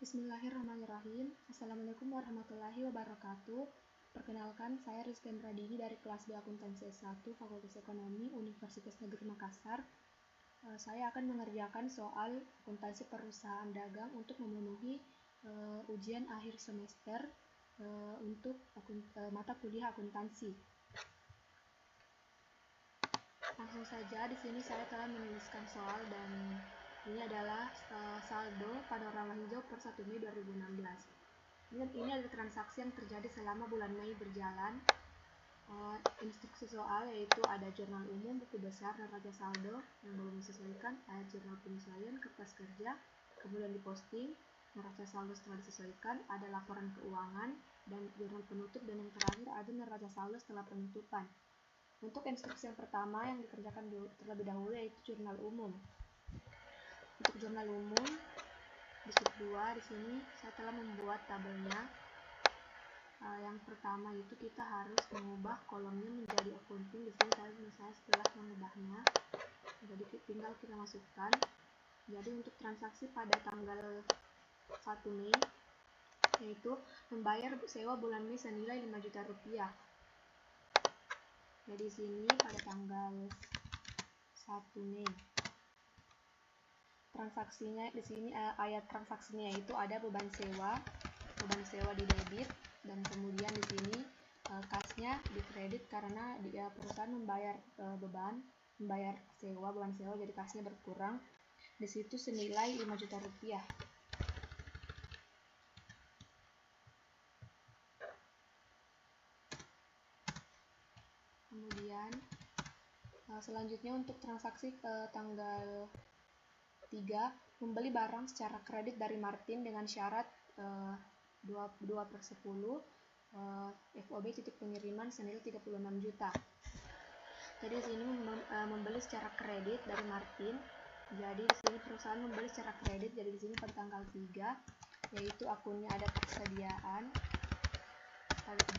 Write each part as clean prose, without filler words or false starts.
Bismillahirrahmanirrahim. Assalamualaikum warahmatullahi wabarakatuh. Perkenalkan, saya Rizky Pradini dari kelas B Akuntansi S1 Fakultas Ekonomi Universitas Negeri Makassar. Saya akan mengerjakan soal akuntansi perusahaan dagang untuk memenuhi ujian akhir semester untuk mata kuliah akuntansi. Langsung saja, di sini saya telah menuliskan soal dan ini adalah saldo panorama hijau per 1 Mei 2016. Ini adalah transaksi yang terjadi selama bulan Mei berjalan. Instruksi soal yaitu ada jurnal umum, buku besar, neraca saldo yang belum disesuaikan, ada jurnal penyesuaian, kertas kerja, kemudian diposting, neraca saldo setelah disesuaikan, ada laporan keuangan, dan jurnal penutup, dan yang terakhir ada neraca saldo setelah penutupan. Untuk instruksi yang pertama yang dikerjakan terlebih dahulu yaitu jurnal umum. Untuk jurnal umum di sheet 2 di sini saya telah membuat tabelnya. Yang pertama itu kita harus mengubah kolomnya menjadi accounting. Di sini saya setelah mengubahnya, jadi tinggal kita masukkan. Jadi untuk transaksi pada tanggal 1 Mei yaitu membayar sewa bulan Mei senilai 5 juta rupiah. Jadi di sini pada tanggal 1 Mei transaksinya di sini ayat transaksinya itu ada beban sewa di debit, dan kemudian di sini kasnya di kredit karena dia perusahaan membayar beban sewa, jadi kasnya berkurang. Di situ senilai 5 juta rupiah. Kemudian selanjutnya untuk transaksi tanggal 3, membeli barang secara kredit dari Martin dengan syarat 2/10 FOB titik pengiriman senilai 36 juta. Jadi di sini membeli secara kredit dari Martin. Jadi di sini perusahaan membeli secara kredit. Jadi di sini pada tanggal 3 yaitu akunnya ada persediaan,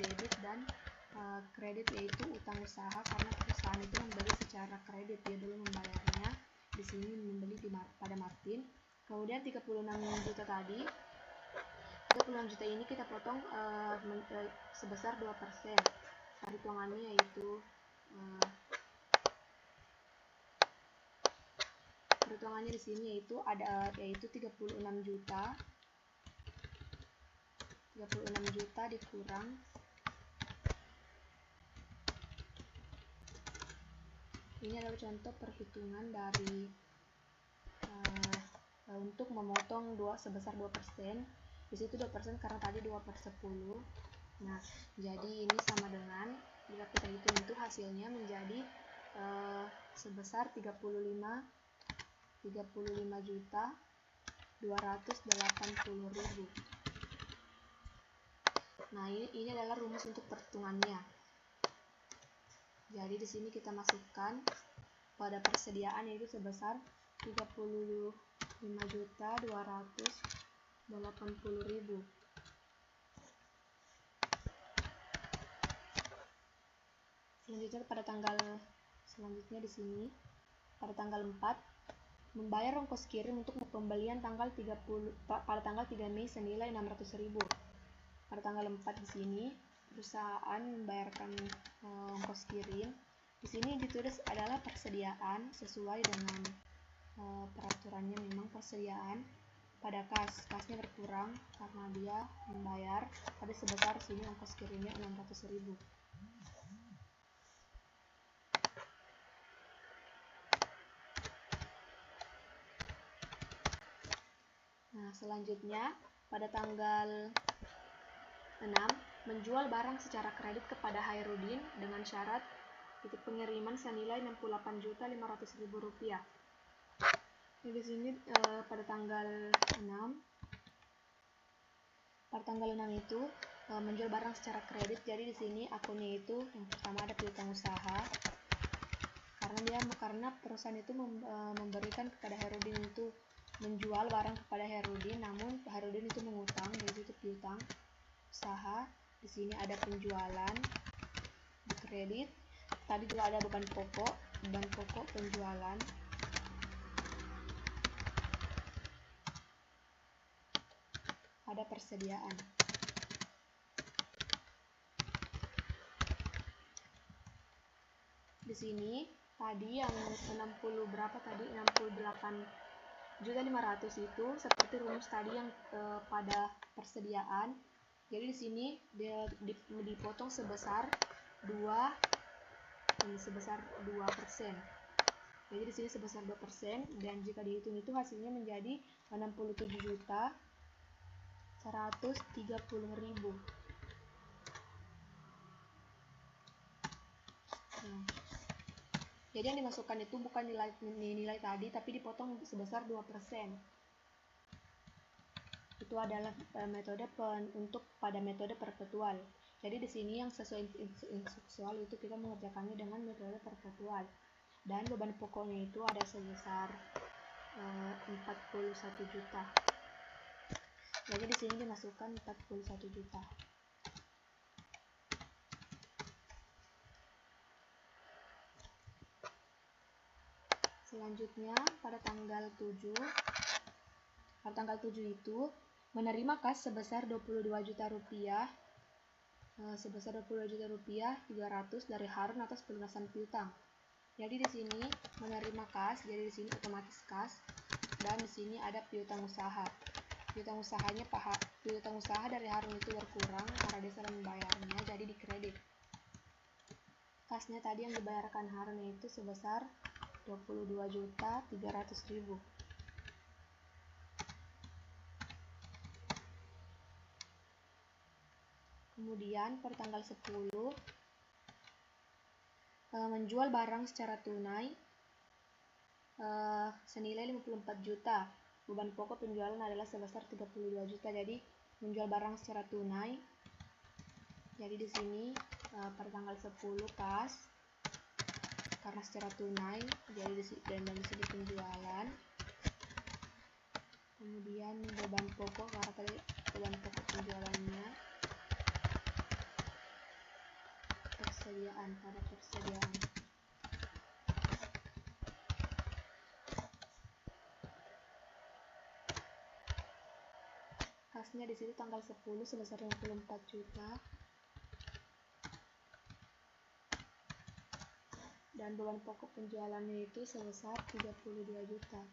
debit dan kredit yaitu utang usaha, karena perusahaan itu membeli secara kredit, dia belum membayarnya. Di sini membeli pada Martin. Kemudian 36 juta tadi, 36 juta ini kita potong sebesar 2%. Perhitungannya yaitu perhitungannya di sini yaitu 36 juta dikurang ini adalah contoh perhitungan dari untuk memotong sebesar 2%. Di situ 2% karena tadi 2/10. Nah, jadi ini sama dengan jika kita hitung itu hasilnya menjadi sebesar 35.280.000. Nah, ini adalah rumus untuk perhitungannya. Jadi di sini kita masukkan pada persediaan yaitu sebesar 35.280.000. Selanjutnya di sini pada tanggal 4 membayar ongkos kirim untuk pembelian pada tanggal 3 Mei senilai 600.000. Pada tanggal 4 di sini perusahaan membayarkan ongkos kirim. Di sini ditulis adalah persediaan sesuai dengan peraturannya, memang persediaan pada kasnya berkurang karena dia membayar pada sebesar sini ongkos kirimnya 600.000. Nah, selanjutnya pada tanggal 6 menjual barang secara kredit kepada Hairudin dengan syarat titik pengiriman senilai 68.500.000 rupiah. Di sini pada tanggal 6 itu menjual barang secara kredit. Jadi di sini akunnya itu yang pertama ada piutang usaha karena perusahaan itu memberikan kepada Hairudin itu menjual barang kepada Hairudin, namun Hairudin itu mengutang, jadi itu piutang usaha. Di sini ada penjualan di kredit. Tadi juga ada beban pokok penjualan. pada persediaan. Di sini tadi yang 60 berapa tadi 68.500.000 itu seperti rumus tadi yang pada persediaan. Jadi di sini dia dipotong sebesar 2%. Jadi di sini sebesar 2% dan jika dihitung itu hasilnya menjadi 67.130.000. Nah, jadi yang dimasukkan itu bukan nilai tadi tapi dipotong sebesar 2%. Itu adalah metode untuk pada metode perpetual. Jadi di sini yang sesuai instruksual itu kita mengerjakannya dengan metode perpetual. Dan beban pokoknya itu ada sebesar 41 juta. Jadi di sini dimasukkan 41 juta. Selanjutnya pada tanggal 7 itu menerima kas sebesar 22 juta rupiah. Sebesar 22 juta rupiah 300 dari Harun atas pelunasan piutang. Jadi di sini menerima kas, jadi di sini otomatis kas dan di sini ada piutang usaha. Piutang usaha dari Harun itu berkurang karena dia salah membayarnya, jadi dikredit. Kasnya tadi yang dibayarkan Harun itu sebesar 22.300.000. Kemudian per tanggal 10 menjual barang secara tunai senilai 54 juta. Beban pokok penjualan adalah sebesar 32 juta. Jadi menjual barang secara tunai. Jadi di sini pada tanggal 10 kas karena secara tunai, jadi di sini penjualan. Kemudian beban pokok karena tadi beban pokok penjualannya pada persediaan. Kasnya di situ tanggal 10 sebesar 54 juta. Dan beban pokok penjualannya itu sebesar 32 juta.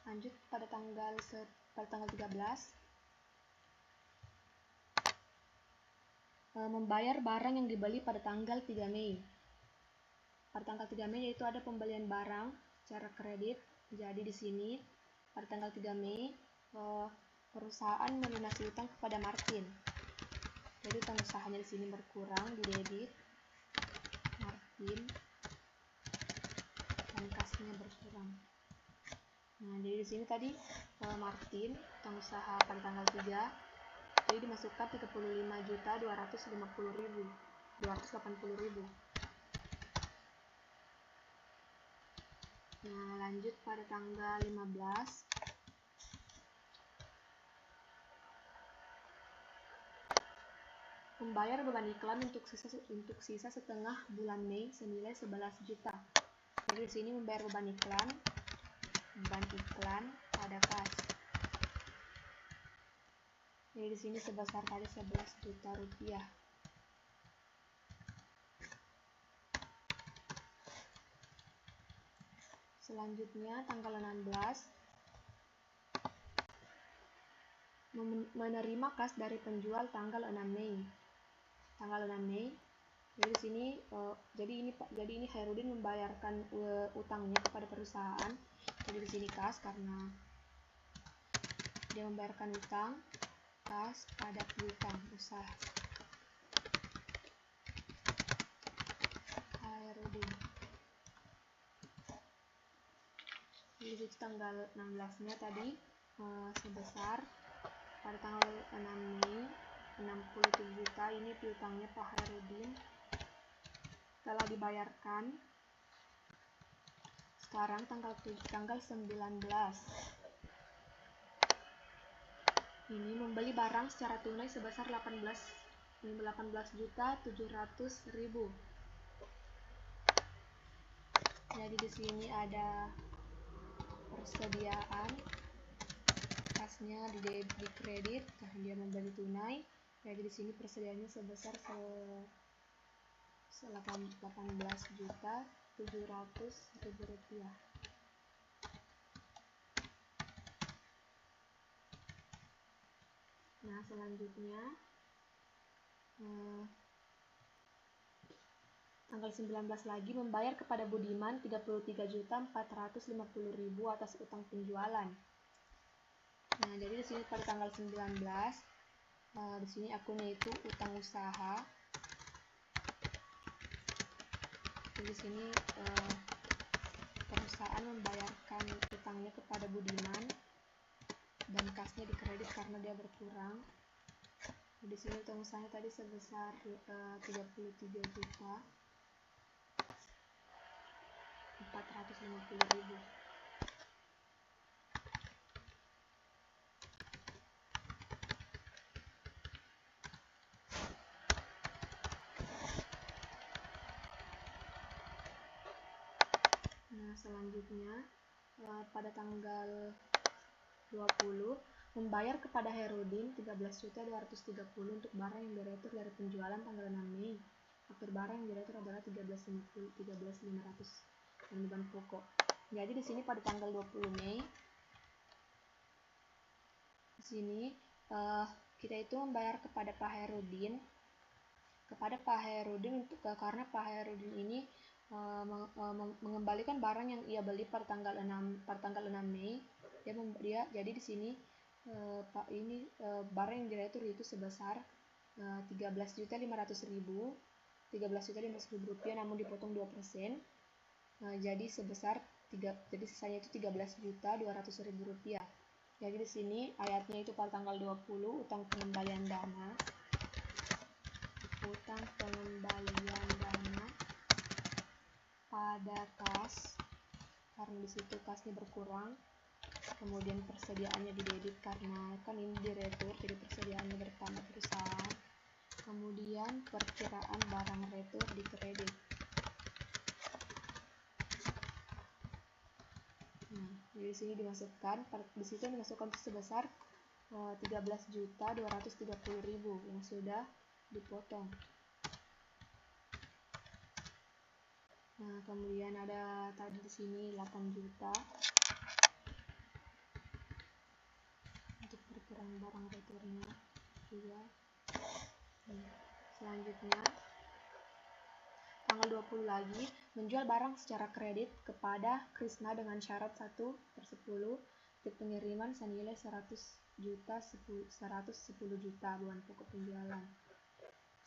Lanjut pada tanggal 13 membayar barang yang dibeli pada tanggal 3 Mei. Pada tanggal 3 Mei yaitu ada pembelian barang secara kredit. Jadi di sini pada tanggal 3 Mei perusahaan melunasi utang kepada Martin. Jadi utang usahanya di sini berkurang, di debit Martin dan kasnya berkurang. Nah, jadi di sini tadi Martin utang usaha pada tanggal 3 jadi dimasukkan 35.280.000. Nah, lanjut pada tanggal 15 membayar beban iklan untuk sisa setengah bulan Mei senilai 11 juta. Jadi di sini membayar beban iklan pada kas. Jadi di sini sebesar tadi 11 juta rupiah. Selanjutnya tanggal 16 menerima kas dari penjual tanggal 6 Mei. Tanggal 6 Mei. Jadi di sini jadi ini Hairudin membayarkan utangnya kepada perusahaan. Jadi di sini kas karena dia membayarkan utang, kas pada piutang usaha. Hairudin. Jadi di situ tanggal 16-nya tadi sebesar pada tanggal 6 Mei 67 juta. Ini piutangnya Pak Hairudin telah dibayarkan. Sekarang tanggal 19 ini membeli barang secara tunai sebesar 18.700.000. Jadi di sini ada persediaan, kasnya di kredit karena dia membeli tunai. Jadi di sini persediaannya sebesar 18.700.000 rupiah. Nah, selanjutnya tanggal 19 lagi membayar kepada Budiman 33.450.000 atas utang penjualan. Nah, jadi di sini pada tanggal 19 di sini akunnya itu utang usaha. Jadi di sini perusahaan membayarkan utangnya kepada Budiman dan kasnya dikredit karena dia berkurang. Di sini utang usahanya tadi sebesar 33.450.000. Nah, selanjutnya pada tanggal 20 membayar kepada Herudin 13.230 untuk barang yang diretur dari penjualan tanggal 6 Mei. Faktur barang yang diretur adalah 13.500 dan beban pokok. Jadi di sini pada tanggal 20 Mei di sini kita itu membayar kepada Pak Herudin untuk karena Pak Herudin ini mengembalikan barang yang ia beli pada tanggal 6 Mei. Dia jadi di sini barang yang diretur itu sebesar 13.500.000 rupiah, namun dipotong 2%. Jadi sisanya itu 13.200.000 rupiah. Jadi di sini ayatnya itu pada tanggal 20 utang pengembalian dana pada kas, karena di situ kasnya berkurang. Kemudian persediaannya didebit karena kan ini diretur, jadi persediaannya bertambah perusahaan. Kemudian perkiraan barang retur di kredit. Nah, di sini dimasukkan sebesar 13.230.000 yang sudah dipotong. Nah, kemudian ada tadi di sini 8 juta untuk perkiraan barang returnya juga. Selanjutnya tanggal 20 lagi menjual barang secara kredit kepada Krisna dengan syarat 1/10 untuk pengiriman senilai 110 juta beban pokok penjualan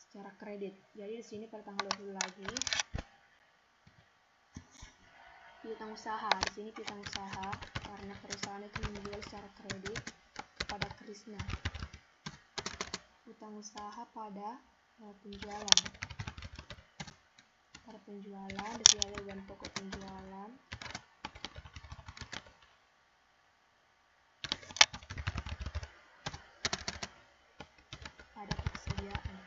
secara kredit. Jadi di sini pada tanggal 20 lagi piutang usaha. Di sini piutang usaha karena perusahaan itu menjual secara kredit kepada Krisna. Utang usaha pada penjualan. Pada penjualan di sini ada beban pokok penjualan. Ada persediaan.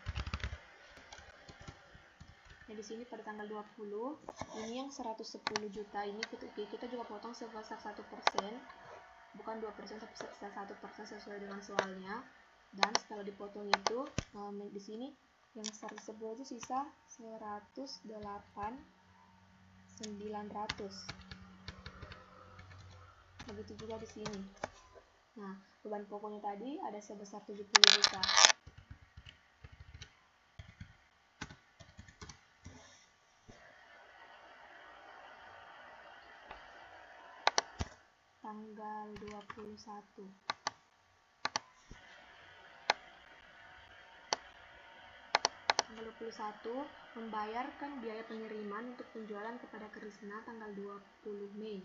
Nah, di sini pada tanggal 20 ini yang 110 juta ini kita juga potong sebesar 1%, bukan 2%, tapi sebesar 1% sesuai dengan soalnya. Dan setelah dipotong itu di sini yang 110 itu sisa 108.900. Begitu juga di sini. Nah, beban pokoknya tadi ada sebesar 70 juta. Tanggal 21 membayarkan biaya pengiriman untuk penjualan kepada Krisna tanggal 20 Mei.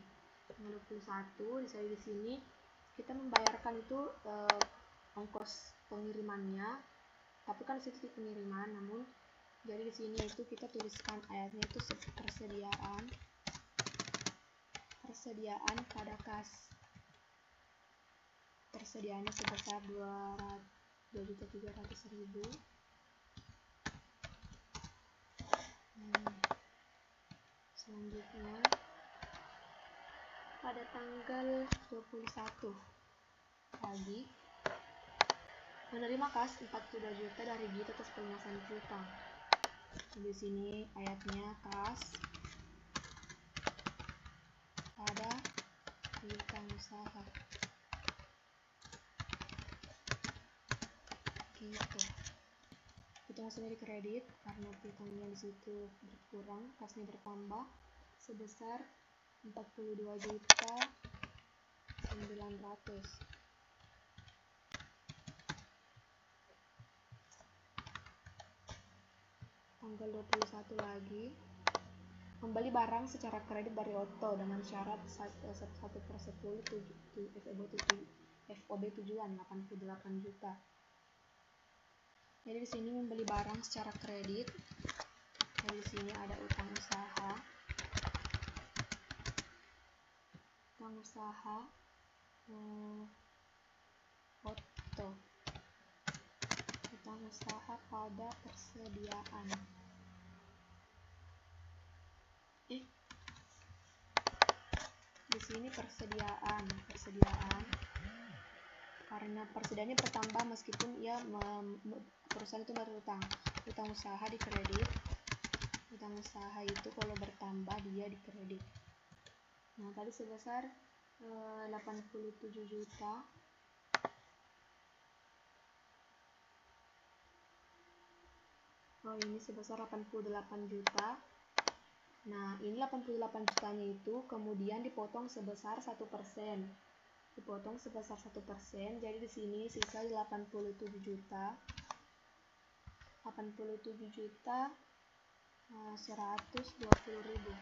Tanggal 21 di sini kita membayarkan itu ongkos pengirimannya, tapi kan situ di pengiriman, namun jadi di sini itu kita tuliskan ayatnya itu persediaan pada kas. Persediaannya sebesar 2.300.000. Selanjutnya pada tanggal 21 pagi menerima kas 42 juta dari Gita atas pelunasan piutang. Di sini ayatnya kas pada piutang usaha. Gitu. Piutang usahanya dikredit karena piutangnya di situ berkurang, kasnya bertambah sebesar 42.900.000. Tanggal 21 lagi membeli barang secara kredit dari Otto dengan syarat 1/10 FOB tujuan 88 juta. Jadi di sini membeli barang secara kredit. Jadi di sini ada utang usaha. Utang usaha Otto. Utang usaha pada persediaan. Di sini persediaan karena persediaannya bertambah meskipun perusahaan itu berutang. Utang usaha dikredit. Utang usaha itu kalau bertambah dia dikredit. Nah, tadi sebesar 87 juta. Oh, ini sebesar 88 juta. Nah, ini 88 jutanya itu kemudian dipotong sebesar 1%. Dipotong sebesar 1%, jadi di sini sisa 87 juta. 87 juta 120.000.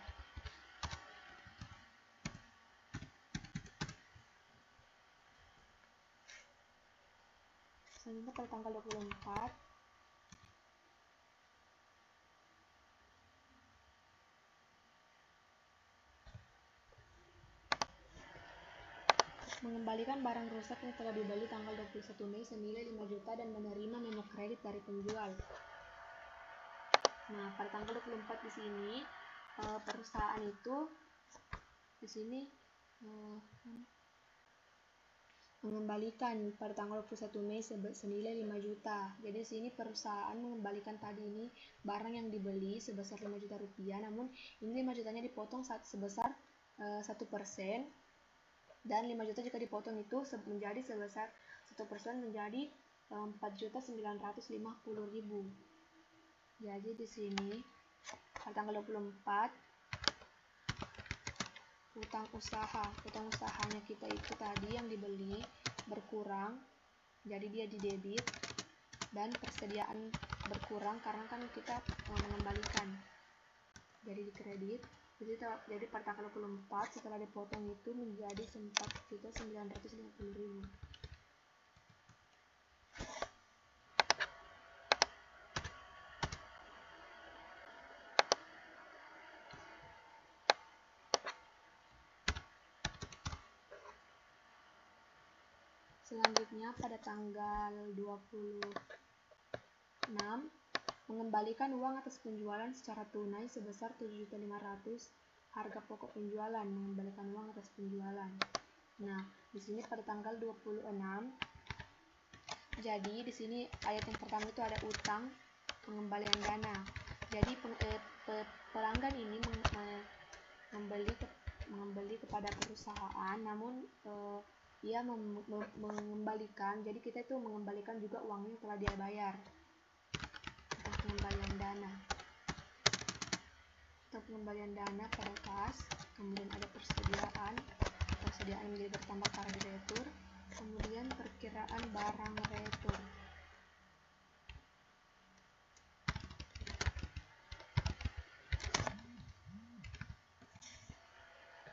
Selanjutnya pada tanggal 24 mengembalikan barang rusak yang telah dibeli tanggal 21 Mei senilai 5 juta dan menerima memo kredit dari penjual. Nah, pada tanggal 24 di sini perusahaan itu di sini mengembalikan pada tanggal 21 Mei senilai 5 juta. Jadi di sini perusahaan mengembalikan tadi ini barang yang dibeli sebesar 5 juta rupiah, namun ini 5 jutanya dipotong sebesar 1%. Dan 5 juta jika dipotong itu menjadi sebesar 1% menjadi 4.950.000. Jadi di sini pada tanggal 24 utang usahanya kita itu tadi yang dibeli berkurang, jadi dia di debit, dan persediaan berkurang karena kan kita mengembalikan, jadi di kredit. Jadi pada tanggal 24 setelah dipotong itu menjadi 4.950.000. Selanjutnya pada tanggal 26 mengembalikan uang atas penjualan secara tunai sebesar 7.500.000 harga pokok penjualan, mengembalikan uang atas penjualan. Nah, di sini pada tanggal 26. Jadi di sini ayat yang pertama itu ada utang pengembalian dana. Jadi pelanggan ini membeli kepada perusahaan, namun ia mengembalikan, jadi kita itu mengembalikan juga uangnya yang telah dia bayar. Pengembalian dana. Untuk pengembalian dana pada kas, kemudian ada persediaan menjadi bertambah karena di retur, kemudian perkiraan barang retur.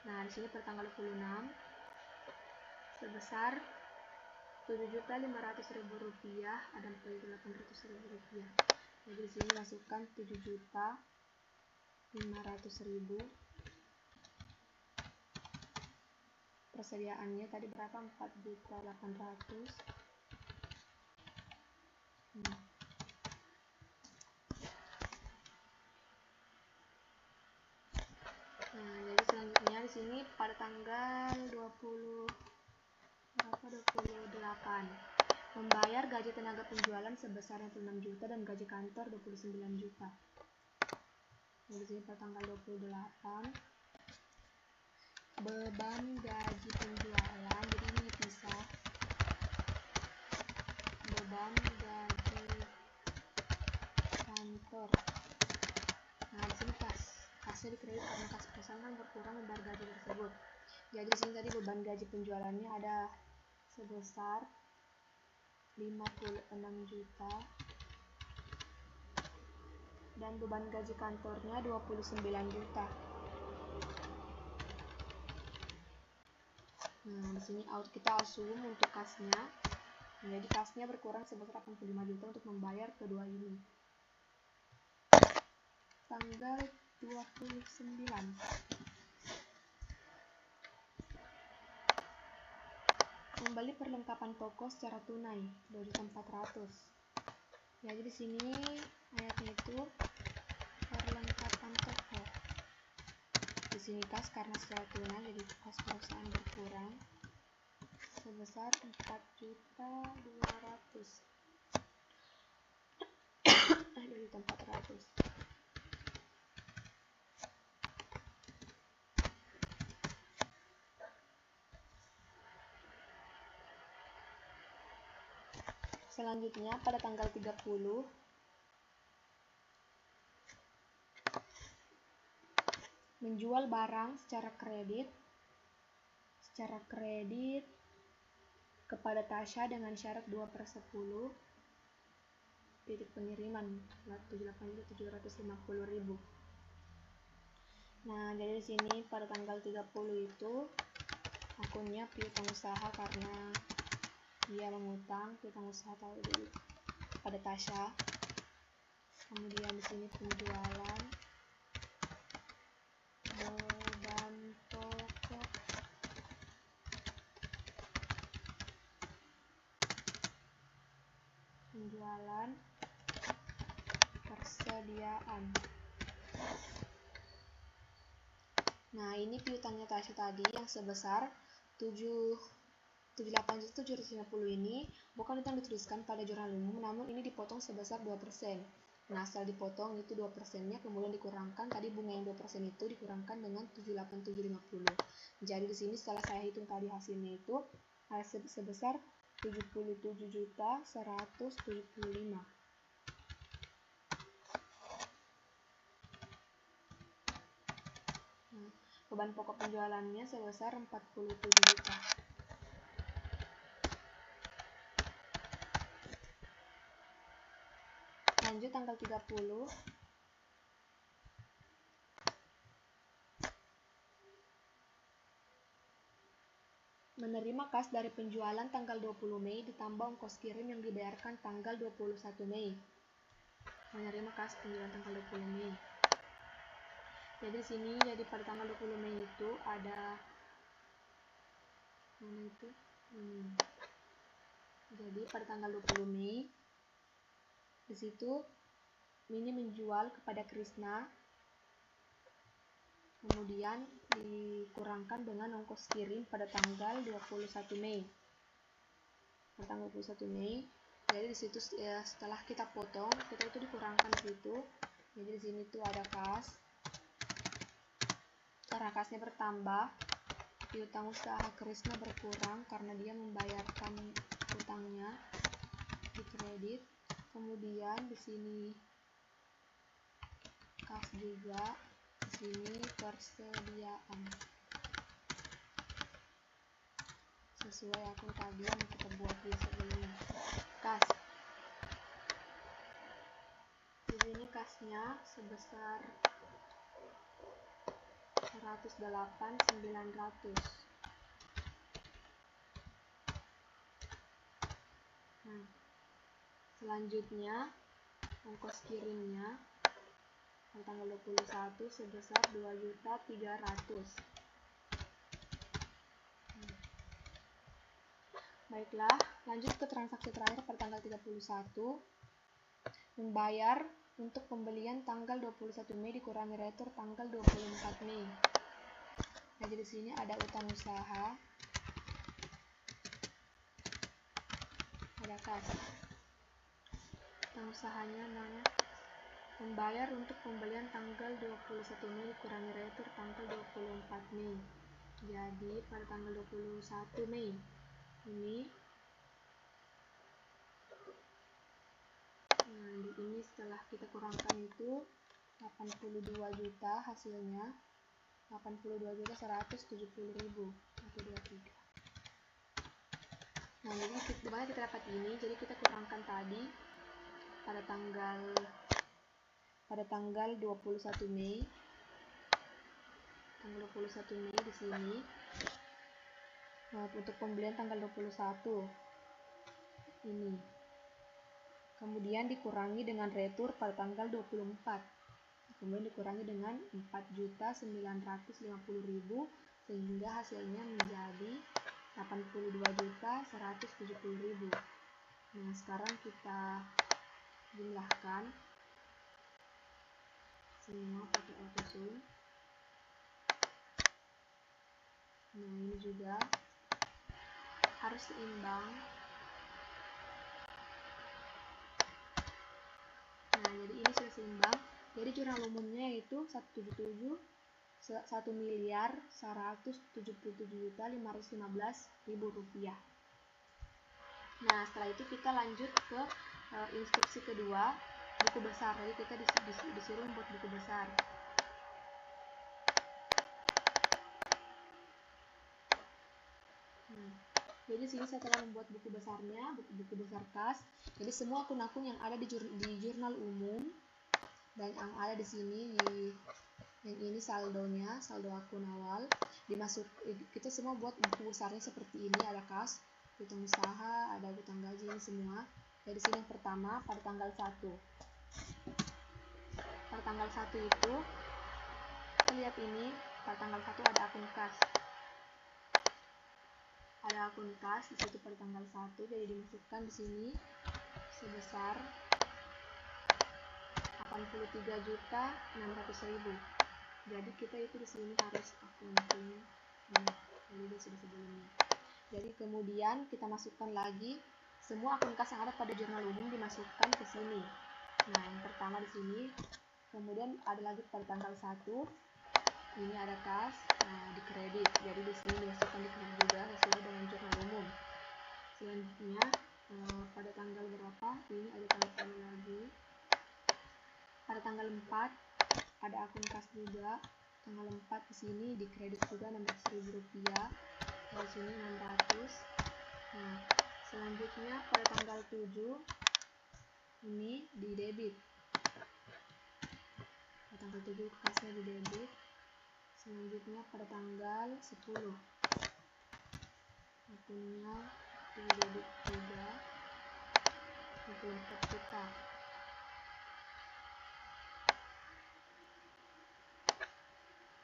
Nah, di sini pada tanggal 26 sebesar 7.500.000 rupiah, ada 4.800.000 rupiah. Jadi di sini masukkan 7.500.000. Persediaannya tadi berapa? 4.800.000. Nah, jadi selanjutnya di sini pada tanggal 28 membayar gaji tenaga penjualan sebesar 6 juta dan gaji kantor 29 juta. Di sini pada tanggal 28 beban gaji penjualan, jadi ini dipisah. Beban gaji kantor. Nah, di sini kasnya dikredit karena kas perusahaan kan berkurang membayar gaji tersebut. Jadi di sini tadi beban gaji penjualannya ada sebesar 56 juta dan beban gaji kantornya 29 juta. Nah, di sini kita asum untuk kasnya. Jadi kasnya berkurang sebesar 85 juta untuk membayar kedua ini. Tanggal 29 kembali perlengkapan toko secara tunai 2.400.000. Jadi di sini ayatnya itu perlengkapan toko. Di sini kas karena secara tunai, jadi kas perusahaan berkurang sebesar 4.200.000 dari 400. Selanjutnya pada tanggal 30 menjual barang secara kredit kepada Tasya dengan syarat 2/10 titik pengiriman 750.000. Nah, jadi di sini pada tanggal 30 itu akunnya piutang usaha karena dia mengutang piutang usaha pada Tasya. Kemudian di sini penjualan beban toko penjualan persediaan. Nah, ini piutangnya Tasya tadi yang sebesar 78.750 ini bukan itu yang dituliskan pada jurnal umum, namun ini dipotong sebesar 2%. Nah, setelah dipotong itu 2%-nya kemudian dikurangkan, tadi bunga yang 2% itu dikurangkan dengan 78.750. Jadi di sini setelah saya hitung tadi hasilnya itu sebesar 77.175. Nah, beban pokok penjualannya sebesar 47 juta. Lanjut tanggal 30 menerima kas dari penjualan tanggal 20 Mei ditambah ongkos kirim yang dibayarkan tanggal 21 Mei. Menerima kas penjualan tanggal 20 Mei. Jadi sini jadi pada tanggal 20 Mei itu ada mana itu? Jadi pada tanggal 20 Mei di situ Mini menjual kepada Krisna, kemudian dikurangkan dengan ongkos kirim pada tanggal 21 Mei. Pada tanggal 21 Mei, jadi di situ ya, setelah kita potong, kita itu dikurangkan di situ. Jadi di sini tuh ada kas. Karena kasnya bertambah, piutang usaha Krisna berkurang karena dia membayarkan utangnya di kredit. Kemudian di sini kas juga, di sini persediaan. Sesuai akun tadi yang kita buat di sebelumnya. Kas. Di sini kasnya sebesar 108.900. Nah, selanjutnya ongkos kirimnya pada tanggal 21 sebesar 2.300.000. Baiklah, lanjut ke transaksi terakhir pada tanggal 31. Membayar untuk pembelian tanggal 21 Mei dikurangi retur tanggal 24 Mei. Nah, jadi di sini ada utang usaha, ada kas. Utang usahanya namanya membayar untuk pembelian tanggal 21 Mei dikurangi retur tanggal 24 Mei. Jadi pada tanggal 21 Mei ini, ini setelah kita kurangkan itu 82 juta hasilnya, 82.170.000 123. Nah, jadi dimana kita dapat ini, jadi kita kurangkan tadi pada tanggal 21 Mei. Tanggal 21 Mei di sini. Nah, untuk pembelian tanggal 21 ini. Kemudian dikurangi dengan retur pada tanggal 24. Kemudian dikurangi dengan 4.950.000 sehingga hasilnya menjadi 82.170.000. Nah, sekarang kita jumlahkan semua pakai AutoSum. Nah, ini juga harus seimbang. Nah, jadi ini sudah seimbang. Jadi jurnal umumnya yaitu 1.177.515.000 rupiah. Nah, setelah itu kita lanjut ke instruksi kedua, buku besar. Jadi kita disuruh membuat buku besar. Jadi sini saya telah membuat buku besarnya, buku besar kas. Jadi semua akun-akun yang ada di jurnal umum dan yang ada di sini yang ini saldonya, saldo akun awal kita semua buat buku besarnya seperti ini. Ada kas, utang usaha, ada utang gaji, ini semua. Jadi sini yang pertama pada tanggal 1. Pada tanggal 1 itu kita lihat ini, pada tanggal 1 ada akun kas. Ada akun kas di situ pada tanggal 1, jadi dimasukkan di sini sebesar 83.600.000. Jadi kita itu di sini harus akunting ini sudah sebelumnya. Jadi kemudian kita masukkan lagi semua akun kas yang ada pada jurnal umum dimasukkan ke sini. Nah, yang pertama di sini. Kemudian ada lagi pada tanggal 1. Ini ada kas, nah di kredit. Jadi di sini dimasukkan di kredit juga sesuai dengan jurnal umum. Selanjutnya pada tanggal berapa? Ini ada tanggal lagi. Pada tanggal 4 ada akun kas juga. Tanggal 4 di sini di kredit juga 600.000 rupiah. Di sini 600. Nah, selanjutnya pada tanggal 7 ini di debit. Pada tanggal 7 kasnya di debit. Selanjutnya pada tanggal 10 akunnya di debit juga untuk kita.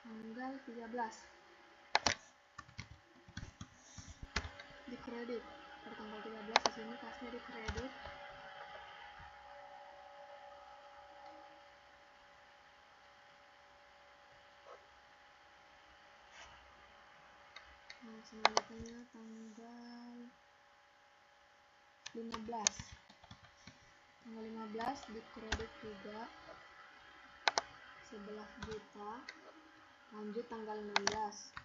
Tanggal 13 di kredit. Pada tanggal 13 di sini kasnya di kredit. Nah, selanjutnya tanggal 15. Tanggal 15 di kredit juga 11 juta. Lanjut tanggal 16.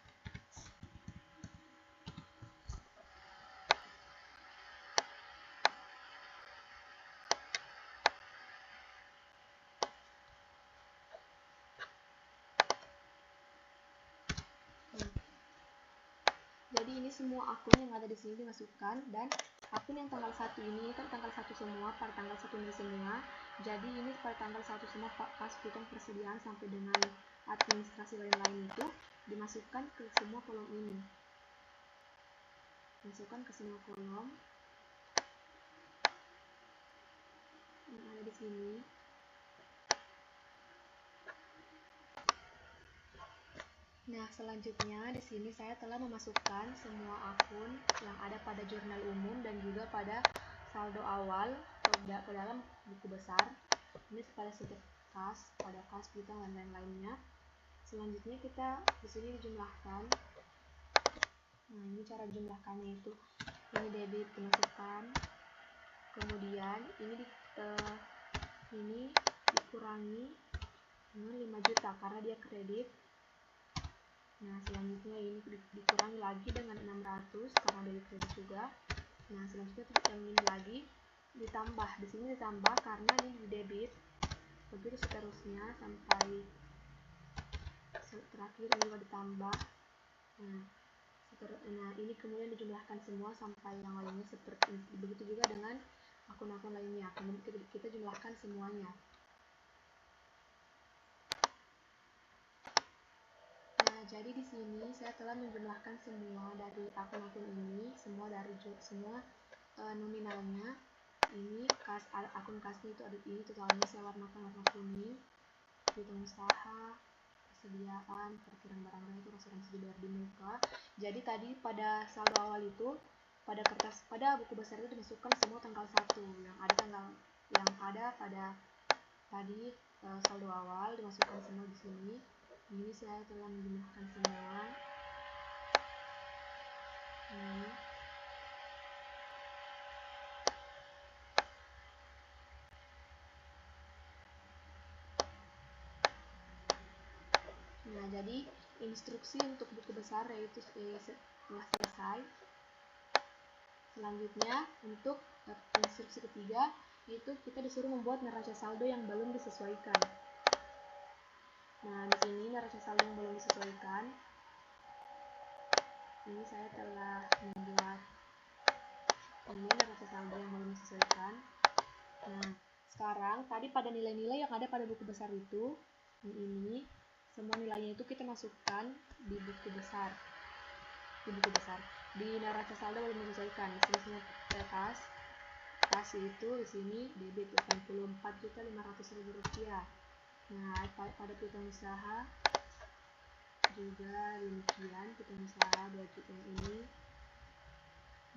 Jadi ini semua akun yang ada di sini dimasukkan, dan akun yang tanggal 1 ini kan tanggal 1 semua, pada tanggal 1 Mei semua. Jadi ini pada tanggal 1 semua pas hitung persediaan sampai dengan administrasi lain-lain itu dimasukkan ke semua kolom ini. Masukkan ke semua kolom yang ada di sini. Nah, selanjutnya di sini saya telah memasukkan semua akun yang ada pada jurnal umum dan juga pada saldo awal ke dalam buku besar. Ini pada setiap kas, pada kas kita dan lain-lainnya. Selanjutnya kita di sini dijumlahkan. Nah, ini cara jumlahkannya itu. Ini debit dimasukkan. Kemudian ini dikurangi dengan 5 juta karena dia kredit. Nah, selanjutnya ini dikurangi lagi dengan 600 karena debit kredit juga. Nah, selanjutnya yang ini lagi ditambah. Di sini ditambah karena ini di debit. Begitu seterusnya sampai terakhir ini juga ditambah. Nah, ini kemudian dijumlahkan semua sampai yang lainnya seperti ini. Begitu juga dengan akun-akun lainnya. Kemudian kita jumlahkan semuanya. Nah, jadi di sini saya telah menjumlahkan semua dari akun-akun ini, semua nominalnya. Ini akun kasnya itu ada ini, totalnya saya warnakan warna kuning. Hitung usaha, persediaan, perkiraan barang itu asuransi dibayar di muka. Jadi tadi pada saldo awal itu pada buku besar itu dimasukkan semua tanggal 1 yang ada pada tadi saldo awal dimasukkan semua di sini. Ini saya telah menjumlahkan semua. Ini. Nah, jadi instruksi untuk buku besar yaitu telah selesai. Selanjutnya untuk instruksi ketiga yaitu kita disuruh membuat neraca saldo yang belum disesuaikan. Nah, di sini neraca saldo yang belum disesuaikan. Ini saya telah membuat ini neraca saldo yang belum disesuaikan. Nah, sekarang tadi pada nilai-nilai yang ada pada buku besar itu, ini semua nilainya itu kita masukkan di buku besar. Di neraca saldo belum disesuaikan. Di sini kas itu di sini debit Rp84.500.000. Nah, pada piutang usaha juga demikian, piutang usaha 2 juta ini.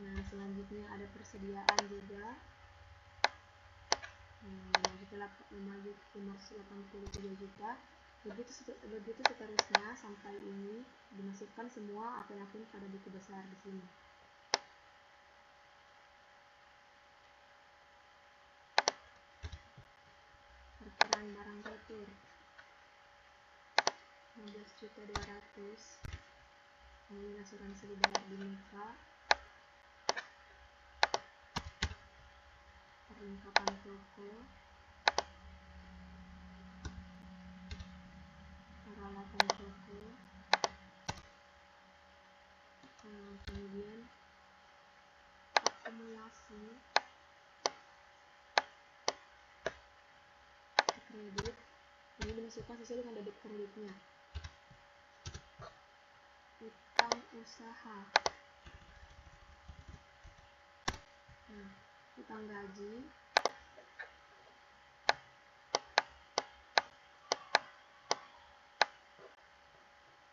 Nah, selanjutnya ada persediaan juga. 583 juta. Begitu seterusnya sampai ini dimasukkan semua akun-akun pada buku besar di sini. Perkiraan barang retur 15.200.000. Ini asuransi dibayar di muka. Perlengkapan toko, peralatan toko, kemudian akumulasi kredit. Ini dimasukkan sesuai dengan debit kreditnya. Utang usaha. Nah, utang gaji.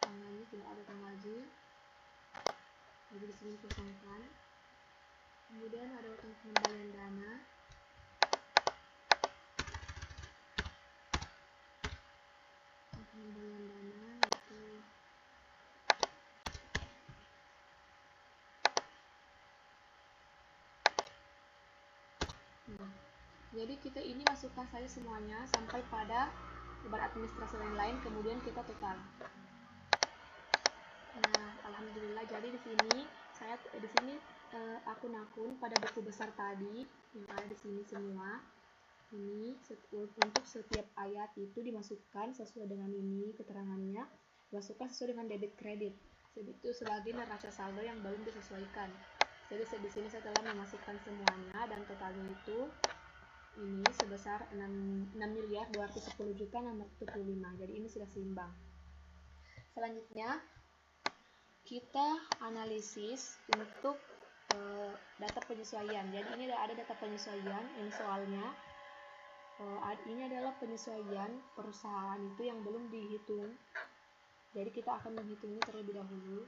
Tangannya tidak ada utang gaji. Jadi di sini kosongkan. Kemudian ada utang pengembalian dana. Pengembalian dana itu jadi kita ini masukkan saja semuanya sampai pada beradministrasi lain-lain, kemudian kita total. Nah, alhamdulillah, jadi di sini akun-akun pada buku besar tadi yang ada di sini semua. Ini untuk setiap ayat itu dimasukkan sesuai dengan ini keterangannya, dimasukkan sesuai dengan debit kredit. Itu sebagai neraca saldo yang belum disesuaikan. Jadi di sini saya telah memasukkan semuanya dan totalnya itu ini sebesar 6.210.645. Jadi ini sudah seimbang. Selanjutnya kita analisis untuk data penyesuaian. Jadi ini ada data penyesuaian, ini soalnya. Ini adalah penyesuaian perusahaan itu yang belum dihitung. Jadi kita akan menghitungnya terlebih dahulu.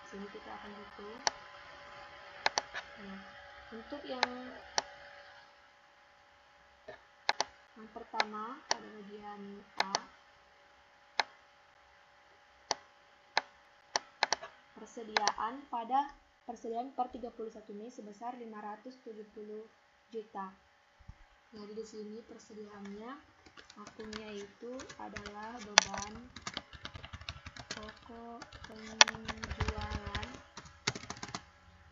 Sini kita akan hitung. Nah, untuk yang pertama pada bagian A, persediaan per 31 Mei sebesar 570 juta. Jadi di sini persediaannya akunnya itu adalah beban pokok penjualan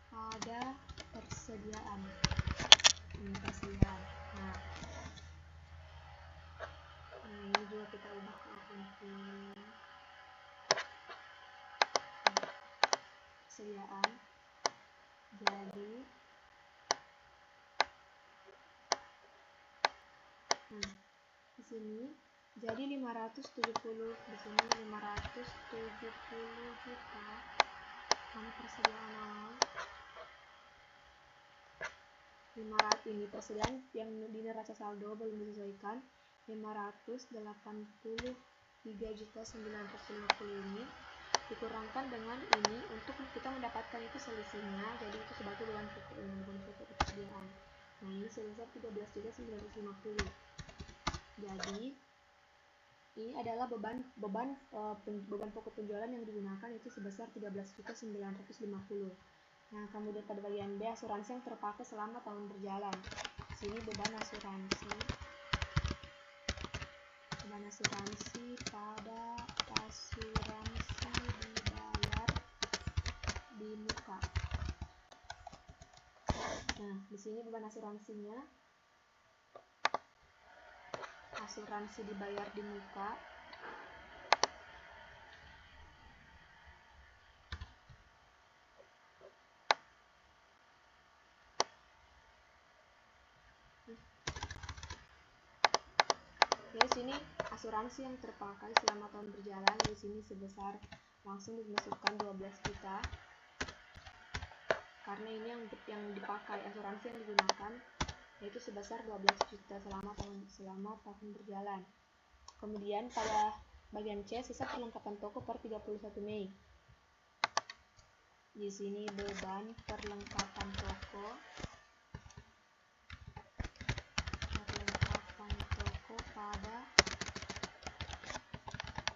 pada persediaan. Nah, ini juga kita ubah ke akun persediaan. Jadi di sini jadi 570, di sini 570 juta karena persediaan awal. 500 ini persediaan yang di neraca saldo belum disesuaikan. 583.950 ini dikurangkan dengan ini untuk kita mendapatkan itu selisihnya, jadi itu sebagai beban pokok persediaan. Nah, ini sebesar 13.950. Jadi ini adalah beban pokok penjualan yang digunakan itu sebesar 13.950. Nah, kemudian pada bagian B, asuransi yang terpakai selama tahun berjalan. Sini beban asuransi pada asuransi dibayar di muka. Nah, di sini beban asuransinya, asuransi dibayar di muka. Di sini asuransi yang terpakai selama tahun berjalan, di sini sebesar langsung dimasukkan 12 juta. Karena ini yang dipakai, asuransi yang digunakan yaitu sebesar 12 juta selama tahun berjalan. Kemudian pada bagian C, sisa perlengkapan toko per 31 Mei. Di sini beban perlengkapan toko pada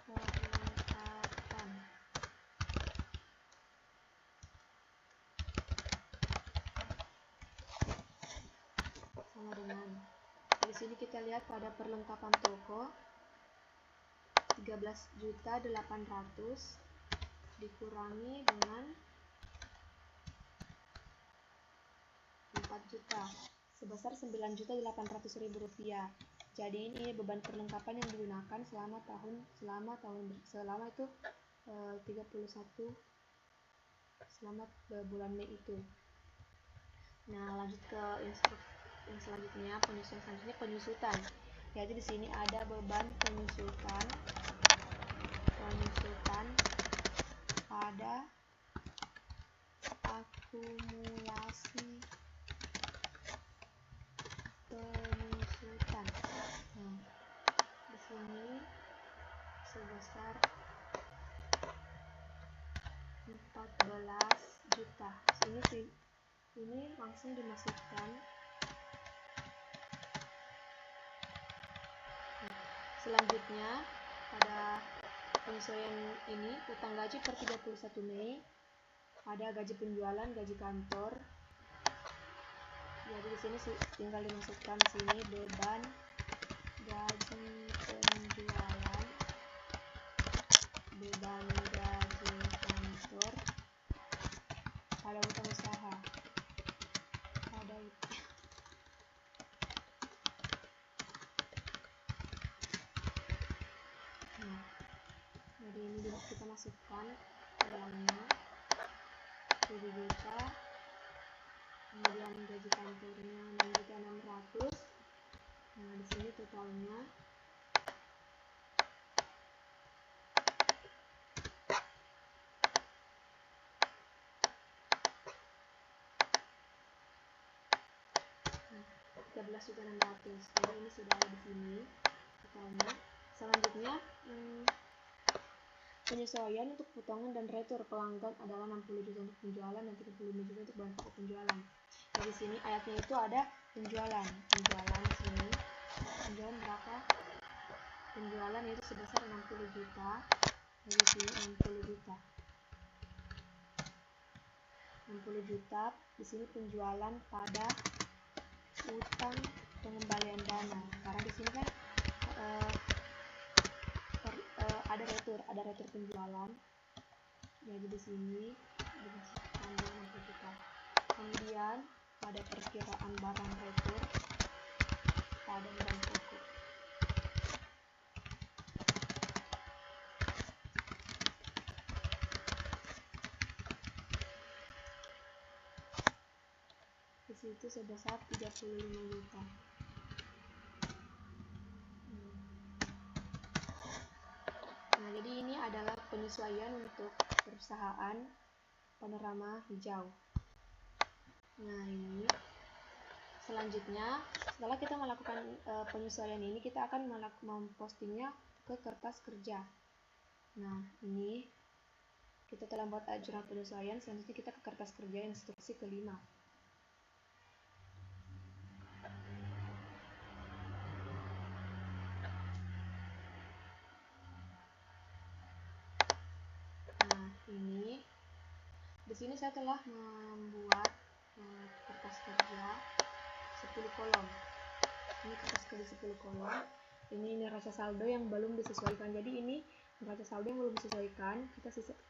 perlengkapan sama dengan, di sini kita lihat pada perlengkapan toko 13.800 dikurangi dengan 4 juta sebesar 9.800.000 rupiah. Jadi ini beban perlengkapan yang digunakan selama itu 31 selama bulan Mei itu. Nah, lanjut ke yang selanjutnya, penyusutan. Jadi di sini ada beban penyusutan pada akumulasi penyusutan. Nah, di sini sebesar 14 juta. Ini langsung dimasukkan. Selanjutnya pada penyesuaian ini, utang gaji per 31 Mei, ada gaji penjualan, gaji kantor. Jadi di sini tinggal dimasukkan sini beban gaji penjualan, beban gaji kantor pada utang usaha. Jadi ini kita masukkan uangnya 7 juta, kemudian gaji kantornya 6.600.000. Nah, di sini totalnya Rp13.600.000. Jadi ini sudah ada di sini totalnya. Selanjutnya penyesuaian untuk potongan dan retur pelanggan adalah 60 juta untuk penjualan dan 35 juta untuk bahan pokok penjualan. Jadi di sini ayatnya itu ada penjualan di sini. Penjualan berapa? Penjualan itu sebesar 60 juta. Jadi di sini 60 juta. 60 juta. Di sini penjualan pada utang pengembalian dana. Karena di sini kan ada retur penjualan. Jadi di sini dimasukkan 60 juta. Kemudian pada perkiraan barang retur pada beban pokok. Di situ sebesar 35 juta. Nah, jadi ini adalah penyesuaian untuk perusahaan Panorama Hijau. Nah, ini selanjutnya setelah kita melakukan penyesuaian ini, kita akan mempostingnya ke kertas kerja. Nah, ini kita telah buat jurnal penyesuaian. Selanjutnya kita ke kertas kerja instruksi kelima. Nah, ini di sini saya telah membuat kertas kerja 10 kolom. Ini kertas kerja 10 kolom. Ini neraca saldo yang belum disesuaikan. Jadi ini neraca saldo yang belum disesuaikan.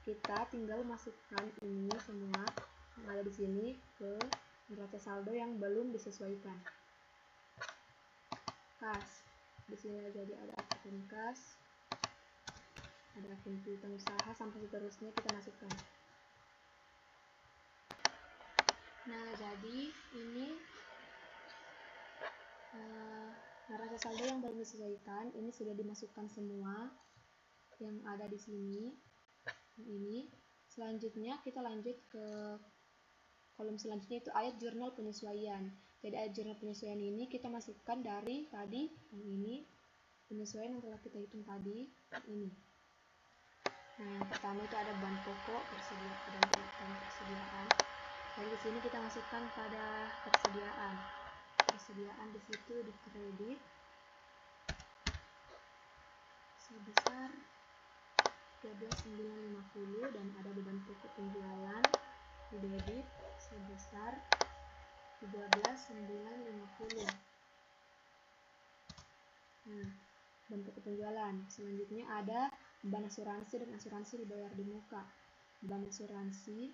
Kita tinggal masukkan ini semua yang ada di sini ke neraca saldo yang belum disesuaikan. Kas. Di sini jadi ada akun kas, ada akun piutang usaha, sampai seterusnya kita masukkan. Nah, jadi ini neraca saldo yang belum disesuaikan, ini sudah dimasukkan semua yang ada di sini. Ini selanjutnya kita lanjut ke kolom selanjutnya, itu ayat jurnal penyesuaian. Jadi ayat jurnal penyesuaian ini kita masukkan dari tadi yang ini, penyesuaian yang telah kita hitung tadi ini. Nah, yang pertama itu ada bahan pokok persediaan. Jadi di sini kita masukkan pada persediaan. Persediaan di situ di kredit sebesar 13.950 dan ada beban pokok penjualan di debit sebesar 13.950. Nah, beban pokok penjualan. Selanjutnya ada beban asuransi dan asuransi dibayar di muka. Beban asuransi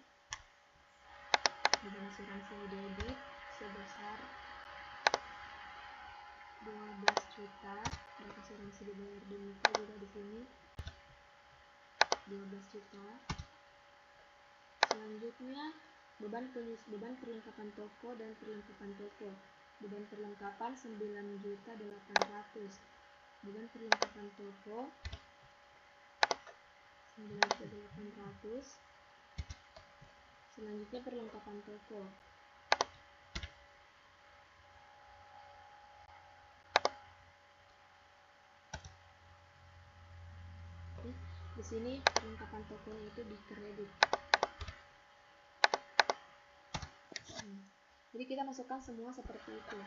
di debit sebesar 12 juta dan asuransi dibayar di muka juga di sini 12 juta. Selanjutnya beban perlengkapan toko dan perlengkapan toko. Beban perlengkapan 9.800. Beban perlengkapan toko 9.800. Selanjutnya perlengkapan toko. Di sini perlengkapan tokonya itu di kredit. Jadi kita masukkan semua seperti itu.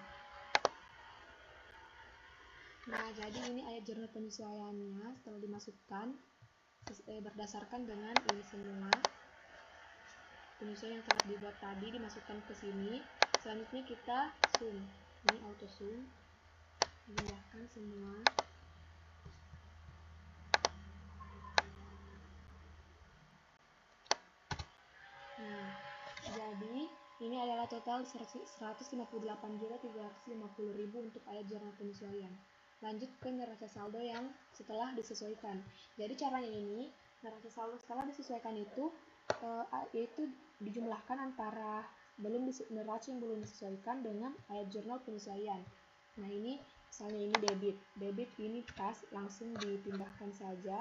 Nah, jadi ini ayat jurnal penyesuaiannya setelah dimasukkan berdasarkan dengan ini semua penyesuaian yang telah dibuat tadi dimasukkan ke sini. Selanjutnya kita zoom. Ini auto zoom. Pindahkan semua. Nah, jadi ini adalah total 158.350.000 untuk ayat jurnal penyesuaian. Lanjut ke neraca saldo yang setelah disesuaikan. Jadi caranya ini, neraca saldo setelah disesuaikan itu yaitu dijumlahkan antara neraca yang belum disesuaikan dengan ayat jurnal penyesuaian. Nah, ini misalnya ini debit ini kas, langsung dipindahkan saja.